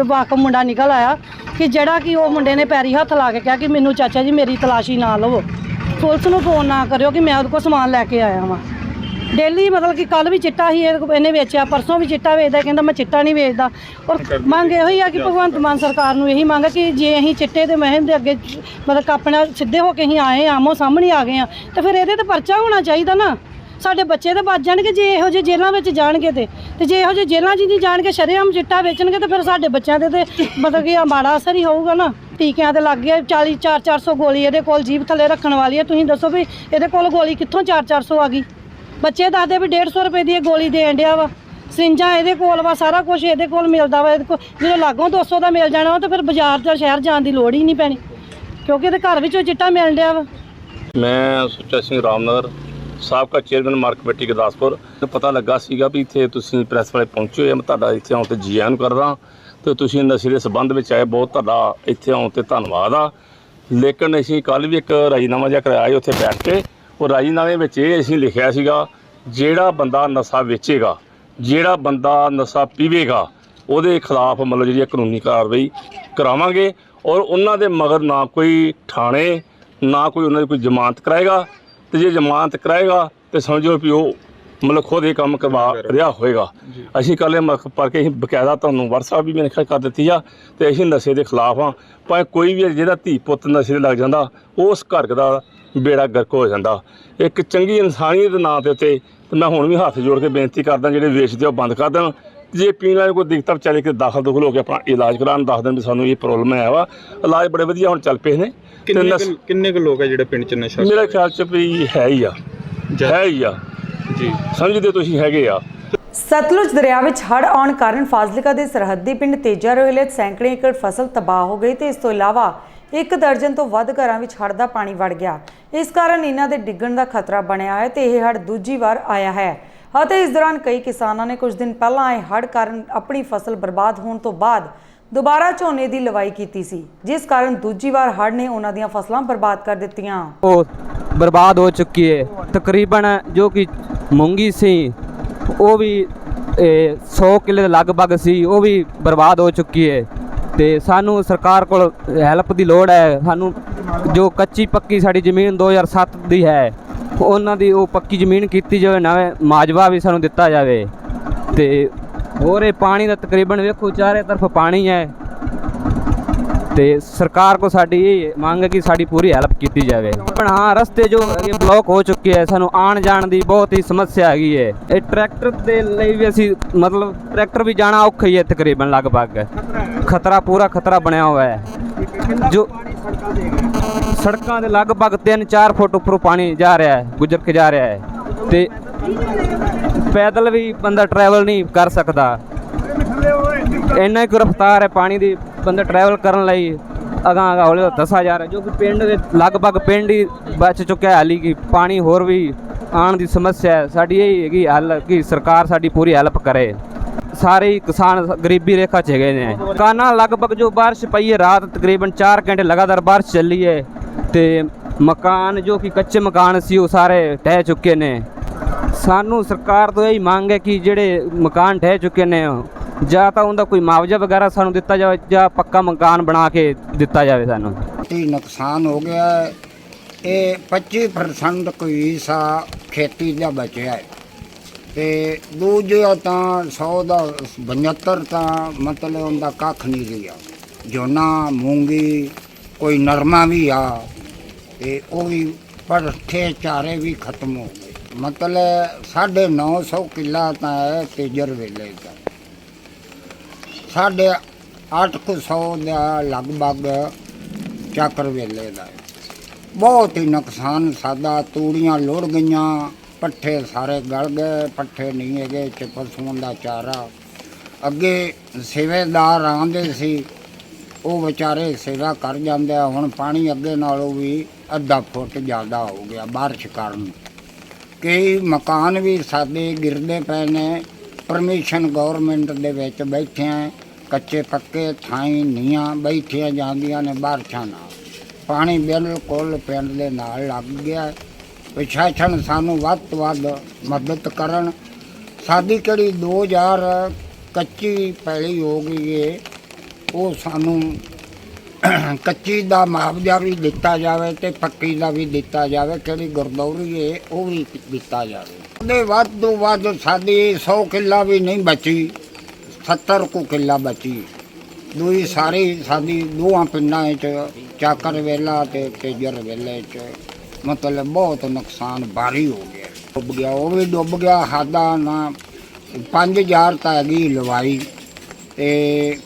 ਵਾਕਫ ਮੁੰਡਾ ਨਿਕਲ ਆਇਆ ਕਿ ਜਿਹੜਾ ਕਿ ਉਹ ਮੁੰਡੇ ਨੇ ਪੈਰੀ ਹੱਥ ਲਾ ਕੇ ਕਿਹਾ ਕਿ ਮੈਨੂੰ ਚਾਚਾ ਜੀ ਮੇਰੀ ਤਲਾਸ਼ੀ ਨਾ ਲਵੋ, ਪੁਲਿਸ ਨੂੰ ਫੋਨ ਨਾ ਕਰਿਓ ਕਿ ਮੈਂ ਉਹਦੇ ਕੋਲ ਸਮਾਨ ਲੈ ਕੇ ਆਇਆ ਵਾਂ। ਡੇਲੀ ਮਤਲਬ ਕਿ ਕੱਲ ਵੀ ਚਿੱਟਾ ਹੀ ਇਹਨੇ ਵੇਚਿਆ, ਪਰਸੋਂ ਵੀ ਚਿੱਟਾ ਵੇਚਦਾ, ਕਹਿੰਦਾ ਮੈਂ ਚਿੱਟਾ ਨਹੀਂ ਵੇਚਦਾ। ਔਰ ਮੰਗ ਇਹੋ ਹੀ ਆ ਕਿ ਭਗਵੰਤ ਮਾਨ ਸਰਕਾਰ ਨੂੰ ਇਹੀ ਮੰਗ ਕਿ ਜੇ ਅਸੀਂ ਚਿੱਟੇ ਦੇ ਮਹਿਮ ਦੇ ਅੱਗੇ ਮਤਲਬ ਆਪਣਾ ਸਿੱਧੇ ਹੋ ਕੇ ਅਸੀਂ ਆਏ, ਆਮੋ ਸਾਹਮਣੇ ਆ ਗਏ ਆ, ਤੇ ਫਿਰ ਇਹਦੇ ਤੇ ਪਰਚਾ ਹੋਣਾ ਚਾਹੀਦਾ ਨਾ। ਸਾਡੇ ਬੱਚੇ ਤਾਂ ਬਚ ਜਾਣਗੇ ਜੇ ਇਹੋ ਜਿਹੇ ਜੇਲ੍ਹਾਂ ਵਿੱਚ ਜਾਣਗੇ ਤੇ ਜੇ ਇਹੋ ਜਿਹੇ ਜੇਲ੍ਹਾਂ 'ਚ ਨਹੀਂ ਜਾਣਗੇ, ਸ਼ਰੇਆਮ ਚਿੱਟਾ ਵੇਚਣਗੇ, ਤੇ ਫਿਰ ਸਾਡੇ ਬੱਚਿਆਂ ਦੇ ਤੇ ਮਤਲਬ ਕਿ ਮਾੜਾ ਅਸਰ ਹੀ ਹੋਊਗਾ ਨਾ। ਟੀਕਿਆਂ ਤੇ ਲੱਗ ਗਿਆ 400 ਗੋਲੀ ਇਹਦੇ ਕੋਲ ਜੀਭ ਥੱਲੇ ਰੱਖਣ ਵਾਲੀ ਹੈ। ਤੁਸੀਂ ਦੱਸੋ ਵੀ ਇਹਦੇ ਕੋਲ ਗੋਲੀ ਕਿੱਥੋਂ 400 ਆ ਗਈ? ਬੱਚੇ ਦੱਸਦੇ ਵੀ 150 ਰੁਪਏ ਦੀ ਇਹ ਗੋਲੀ ਦੇਣ ਡਿਆ ਵਾ। ਸਿੰਜਾਂ ਇਹਦੇ ਕੋਲ ਵਾ, ਸਾਰਾ ਕੁਝ ਇਹਦੇ ਕੋਲ ਮਿਲਦਾ ਵਾ। ਇਹਦੇ ਕੋਲ ਜਦੋਂ ਲਾਗੋਂ 200 ਦਾ ਮਿਲ ਜਾਣਾ ਵਾ ਤਾਂ ਫਿਰ ਬਾਜ਼ਾਰ ਜਾਂ ਸ਼ਹਿਰ ਜਾਣ ਦੀ ਲੋੜ ਹੀ ਨਹੀਂ ਪੈਣੀ, ਕਿਉਂਕਿ ਇਹਦੇ ਘਰ ਵਿੱਚੋਂ ਚਿੱਟਾ ਮਿਲ ਡਿਆ ਵਾ।
ਮੈਂ ਸੁੱਚਾ ਸਿੰਘ ਰਾਮਨਗਰ, ਸਾਬਕਾ ਚੇਅਰਮੈਨ ਮਾਰਕੀਟ ਕਮੇਟੀ ਗੁਰਦਾਸਪੁਰ। ਮੈਨੂੰ ਪਤਾ ਲੱਗਾ ਸੀਗਾ ਵੀ ਇੱਥੇ ਤੁਸੀਂ ਪ੍ਰੈਸ ਵਾਲੇ ਪਹੁੰਚੇ ਹੋਏ ਆ। ਮੈਂ ਤੁਹਾਡਾ ਇੱਥੇ ਆਉਣ ਤੇ ਜੀ ਆਇਆਂ ਨੂੰ ਕਰਦਾ, ਤੇ ਤੁਸੀਂ ਨਸ਼ੇ ਦੇ ਸੰਬੰਧ ਵਿੱਚ ਆਏ, ਬਹੁਤ ਤੁਹਾਡਾ ਇੱਥੇ ਆਉਣ ਤੇ ਧੰਨਵਾਦ ਆ। ਲੇਕਿਨ ਅਸੀਂ ਕੱਲ੍ਹ ਵੀ ਇੱਕ ਰਾਜੀਨਾਮਾ ਜਿਹਾ ਕਰਾਇਆ ਉੱਥੇ ਬੈਠ ਕੇ। ਉਹ ਰਾਜੀਨਾਮੇ ਵਿੱਚ ਇਹ ਅਸੀਂ ਲਿਖਿਆ ਸੀਗਾ, ਜਿਹੜਾ ਬੰਦਾ ਨਸ਼ਾ ਵੇਚੇਗਾ, ਜਿਹੜਾ ਬੰਦਾ ਨਸ਼ਾ ਪੀਵੇਗਾ, ਉਹਦੇ ਖਿਲਾਫ ਮਤਲਬ ਜਿਹੜੀ ਕਾਨੂੰਨੀ ਕਾਰਵਾਈ ਕਰਾਵਾਂਗੇ। ਔਰ ਉਹਨਾਂ ਦੇ ਮਗਰ ਨਾ ਕੋਈ ਥਾਣੇ, ਨਾ ਕੋਈ ਉਹਨਾਂ ਦੀ ਕੋਈ ਜ਼ਮਾਨਤ ਕਰਾਏਗਾ, ਤੇ ਜੇ ਜ਼ਮਾਨਤ ਕਰਾਏਗਾ ਤੇ ਸਮਝੋ ਵੀ ਉਹ ਮਤਲਬ ਖੁਦ ਇਹ ਕੰਮ ਕਰਵਾ ਰਿਹਾ ਹੋਏਗਾ। ਅਸੀਂ ਕੱਲ੍ਹ ਪੜ੍ਹ ਕੇ ਅਸੀਂ ਬਕਾਇਦਾ ਤੁਹਾਨੂੰ WhatsApp ਵੀ ਮੇਰੇ ਖਿਆਲ ਕਰ ਦਿੱਤੀ ਆ, ਤੇ ਅਸੀਂ ਨਸ਼ੇ ਦੇ ਖਿਲਾਫ ਹਾਂ। ਭਾਵੇਂ ਕੋਈ ਵੀ ਜਿਹੜਾ ਧੀ ਪੁੱਤ ਨਸ਼ੇ 'ਤੇ ਲੱਗ ਜਾਂਦਾ, ਉਸ ਘਰ ਦਾ ਬੇੜਾ ਗਰਕ ਹੋ ਜਾਂਦਾ। ਇੱਕ ਚੰਗੀ ਇਨਸਾਨੀਅਤ ਦੇ ਨਾਂ ਦੇ ਉੱਤੇ ਤੇ ਮੈਂ ਹੁਣ ਵੀ ਹੱਥ ਜੋੜ ਕੇ ਬੇਨਤੀ ਕਰਦਾ, ਜਿਹੜੇ ਵੇਚਦੇ ਉਹ ਬੰਦ ਕਰ ਦੇਣ। ਜੇ ਪੀਣ ਵਾਲੇ ਕੋਈ ਦਿੱਕਤ ਵਿਚਾਰੇ ਕਿ ਦਾਖਲ ਦੁਖਲ ਹੋ ਕੇ ਆਪਣਾ ਇਲਾਜ ਕਰਾਉਣ, ਦੱਸ ਦੇਣ ਵੀ ਸਾਨੂੰ ਇਹ ਪ੍ਰੋਬਲਮ ਹੈ ਵਾ। ਇਲਾਜ ਬੜੇ ਵਧੀਆ ਹੁਣ ਚੱਲ ਪਏ ਨੇ।
ਕਿੰਨੇ ਕੁ ਲੋਕ ਹੈ ਜਿਹੜੇ ਪਿੰਡ 'ਚ ਨਸ਼ਾ?
ਮੇਰੇ ਖਿਆਲ 'ਚ ਵੀ ਹੈ ਹੀ ਆ ਜੀ, ਸਮਝਦੇ ਤੁਸੀਂ ਹੈਗੇ ਆ।
ਸਤਲੁਜ ਦਰਿਆ ਵਿੱਚ ਹੜ੍ਹ ਆਉਣ ਕਾਰਨ ਫਾਜ਼ਿਲਕਾ ਦੇ ਸਰਹੱਦੀ ਪਿੰਡ ਤੇਜਾ ਰੋਹਿਲੇ ਸੈਂਕੜੇ ਏਕੜ ਫਸਲ ਤਬਾਹ ਹੋ ਗਈ ਤੇ ਇਸ ਤੋਂ ਇਲਾਵਾ 1 ਦਰਜਨ ਤੋਂ ਵੱਧ ਘਰਾਂ ਵਿੱਚ ਹੜ੍ਹ ਦਾ ਪਾਣੀ ਵੜ ਗਿਆ। ਇਸ ਕਾਰਨ ਇਹਨਾਂ ਦੇ ਡਿੱਗਣ ਦਾ ਖਤਰਾ ਬਣਿਆ ਹੈ ਤੇ ਇਹ ਹੜ੍ਹ ਦੂਜੀ ਵਾਰ ਆਇਆ ਹੈ। ਅਤੇ ਇਸ ਦੌਰਾਨ ਕਈ ਕਿਸਾਨਾਂ ਨੇ ਕੁਝ ਦਿਨ ਪਹਿਲਾਂ ਆਏ ਹੜ੍ਹ ਕਾਰਨ ਆਪਣੀ ਫਸਲ ਬਰਬਾਦ ਹੋਣ ਤੋਂ ਬਾਅਦ ਦੁਬਾਰਾ ਝੋਨੇ ਦੀ ਲਵਾਈ ਕੀਤੀ ਸੀ, ਜਿਸ ਕਾਰਨ ਦੂਜੀ ਵਾਰ ਹੜ੍ਹ ਨੇ ਉਹਨਾਂ ਦੀਆਂ ਫਸਲਾਂ ਬਰਬਾਦ ਕਰ ਦਿੱਤੀਆਂ।
ਉਹ ਬਰਬਾਦ ਹੋ ਚੁੱਕੀ ਹੈ। ਤਕਰੀਬਨ ਜੋ ਕਿ ਮੂੰਗੀ ਸੀ ਉਹ ਵੀ 100 ਕਿੱਲੇ ਦੇ ਲਗਭਗ ਸੀ, ਉਹ ਵੀ ਬਰਬਾਦ ਹੋ ਚੁੱਕੀ ਹੈ। ਤੇ ਸਾਨੂੰ ਸਰਕਾਰ ਕੋਲ ਹੈਲਪ ਦੀ ਲੋੜ ਹੈ। ਸਾਨੂੰ ਜੋ ਕੱਚੀ ਪੱਕੀ ਸਾਡੀ ਜ਼ਮੀਨ 2007 ਦੀ ਹੈ, ਉਹਨਾਂ ਦੀ ਉਹ ਪੱਕੀ ਜ਼ਮੀਨ ਕੀਤੀ ਜਾਵੇ, ਨਵੇਂ ਮਾਜਵਾ ਵੀ ਸਾਨੂੰ ਦਿੱਤਾ ਜਾਵੇ। ਤੇ ਹੋਰ ਇਹ ਪਾਣੀ ਦਾ ਤਕਰੀਬਨ ਵੇਖੋ ਚਾਰੇ ਤਰਫ ਪਾਣੀ ਹੈ, ਤੇ ਸਰਕਾਰ ਕੋ ਸਾਡੀ ਇਹ ਮੰਗ ਹੈ ਕਿ ਸਾਡੀ ਪੂਰੀ ਹੈਲਪ ਕੀਤੀ ਜਾਵੇ। ਪਰ ਹਾਂ, ਰਸਤੇ ਜੋ ਬਲੌਕ ਹੋ ਚੁੱਕੇ ਹੈ, ਸਾਨੂੰ ਆਉਣ ਜਾਣ ਦੀ ਬਹੁਤ ਹੀ ਸਮੱਸਿਆ ਹੈਗੀ ਹੈ। ਇਹ ਟਰੈਕਟਰ ਦੇ ਲਈ ਵੀ ਅਸੀਂ ਮਤਲਬ ਟਰੈਕਟਰ ਵੀ ਜਾਣਾ ਔਖਾ ਹੀ ਹੈ, ਤਕਰੀਬਨ ਲਗਭਗ ਖਤਰਾ, ਪੂਰਾ ਖਤਰਾ ਬਣਿਆ ਹੋਇਆ ਹੈ। ਜੋ ਸੜਕਾਂ ਦੇ ਲਗਭਗ 3-4 ਫੁੱਟ ਉੱਪਰੋਂ ਪਾਣੀ ਜਾ ਰਿਹਾ ਹੈ, ਗੁਜ਼ਰ ਕੇ ਜਾ ਰਿਹਾ ਹੈ, ਤੇ ਪੈਦਲ ਵੀ ਬੰਦਾ ਟਰੈਵਲ ਨਹੀਂ ਕਰ ਸਕਦਾ। ਇੰਨਾ ਕੁ ਰਫ਼ਤਾਰ ਹੈ ਪਾਣੀ ਦੀ, ਬੰਦਾ ਟਰੈਵਲ ਕਰਨ ਲਈ ਅਗਾਂਹ ਹੌਲੀ ਦੱਸਿਆ ਜਾ ਰਿਹਾ। ਜੋ ਕਿ ਪਿੰਡ ਦੇ ਲਗਭਗ ਪਿੰਡ ਹੀ ਬਚ ਚੁੱਕਿਆ ਹਾਲੀ ਕਿ ਪਾਣੀ ਹੋਰ ਵੀ ਆਉਣ ਦੀ ਸਮੱਸਿਆ ਹੈ। ਸਾਡੀ ਇਹ ਹੈਗੀ ਹੱਲ ਕਿ ਸਰਕਾਰ ਸਾਡੀ ਪੂਰੀ ਹੈਲਪ ਕਰੇ। ਸਾਰੇ ਕਿਸਾਨ ਗਰੀਬੀ ਰੇਖਾ 'ਚ ਹੈਗੇ ਨੇ। ਮਕਾਨਾਂ ਲਗਭਗ ਜੋ ਬਾਰਿਸ਼ ਪਈ ਹੈ, ਰਾਤ ਤਕਰੀਬਨ 4 ਘੰਟੇ ਲਗਾਤਾਰ ਬਾਰਿਸ਼ ਚੱਲੀ ਹੈ, ਤੇ ਮਕਾਨ ਜੋ ਕਿ ਕੱਚੇ ਮਕਾਨ ਸੀ ਉਹ ਸਾਰੇ ਢਹਿ ਚੁੱਕੇ ਨੇ। ਸਾਨੂੰ ਸਰਕਾਰ ਤੋਂ ਇਹੀ ਮੰਗ ਹੈ ਕਿ ਜਿਹੜੇ ਮਕਾਨ ਢਹਿ ਚੁੱਕੇ ਨੇ, ਜਾਂ ਤਾਂ ਉਹਦਾ ਕੋਈ ਮੁਆਵਜ਼ਾ ਵਗੈਰਾ ਸਾਨੂੰ ਦਿੱਤਾ ਜਾਵੇ, ਜਾਂ ਪੱਕਾ ਮਕਾਨ ਬਣਾ ਕੇ ਦਿੱਤਾ ਜਾਵੇ ਸਾਨੂੰ।
ਨੁਕਸਾਨ ਹੋ ਗਿਆ। ਇਹ 25% ਕੋਈ ਹਿੱਸਾ ਖੇਤੀ ਦਾ ਬਚਿਆ ਹੈ, ਤੇ ਦੂਜਾ ਤਾਂ 100 ਦਾ 72 ਤਾਂ ਮਤਲਬ ਉਹਦਾ ਕੱਖ ਨਹੀਂ ਰਿਹਾ। ਝੋਨਾ, ਮੂੰਗੀ, ਕੋਈ ਨਰਮਾ ਵੀ ਆ, ਤੇ ਉਹ ਵੀ ਪੱਠੇ ਚਾਰੇ ਵੀ ਖਤਮ ਹੋ ਗਏ। मतलब 950 किला तो है तेजर वेले का, 850 का लगभग चाकर वेले का। बहुत ही नुकसान सादा, तूड़ियाँ लुढ़ गईयां, पट्ठे सारे गल गए, पट्ठे नहीं है च पशुओं का चारा। अगे सेवेदार आंदे सी, वो बेचारे सेवा कर जाते, हुण पानी अगे नालों भी अद्धा फुट ज़्यादा हो गया बारिश कारण। कई मकान भी साडे गिरदे पे ने, परमिशन गौरमेंट दे विच बैठे हैं, कच्चे पक्के थाई नीआं बैठिया जांदियां ने बारिशां नाल। पानी बिल्कुल पिंड दे नाल लग गया। प्रशासन सानू वध तो वध मदद करन। साडी किहड़ी 2000 कच्ची पैली हो गई है, वो सानू कच्ची दा मुआवजा भी दिता जाए ते पक्की दा भी दिता जाए, किहड़ी गुरदौरी है वो भी दिता जाए। दे वध तो वध साडी 100 किला भी नहीं बची, 70 को किला बची। दूई सारी साडी दोवां पिंडां च चाकर वेला ते तेजर वेले च मतलब बहुत नुकसान भारी हो गया। डुब गया, वो भी डुब गया। सादा ना 5000 तो हैगी लवाई, ते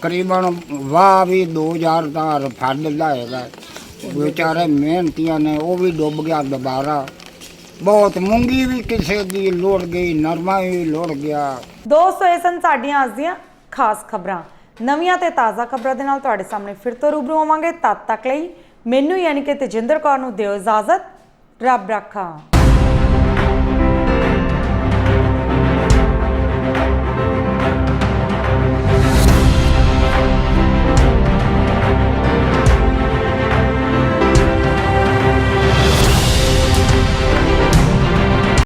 करीबन वाह भी 2000 का फंड लाएगा। बेचारे मेहनतियां ने वो भी डुब गया दोबारा। बहुत मूंगी भी किसी की लुढ़ गई, नरमा भी लुढ़ गया।
ਦੋਸਤੋ ਇਹ ਸਨ ਸਾਡੀਆਂ ਅੱਜ ਦੀਆਂ ਖਾਸ ਖਬਰਾਂ। ਨਵੀਆਂ ਤੇ ਤਾਜ਼ਾ ਖਬਰਾਂ ਦੇ ਨਾਲ ਤੁਹਾਡੇ ਸਾਹਮਣੇ ਫਿਰ ਤੋਂ ਰੂਬਰੂ ਹੋਵਾਂਗੇ। ਤਦ ਤੱਕ ਲਈ ਮੈਨੂੰ ਯਾਨੀ ਕਿ ਤੇਜਿੰਦਰ ਕੌਰ ਨੂੰ ਦਿਓ ਇਜਾਜ਼ਤ। ਰੱਬ ਰਾਖਾ।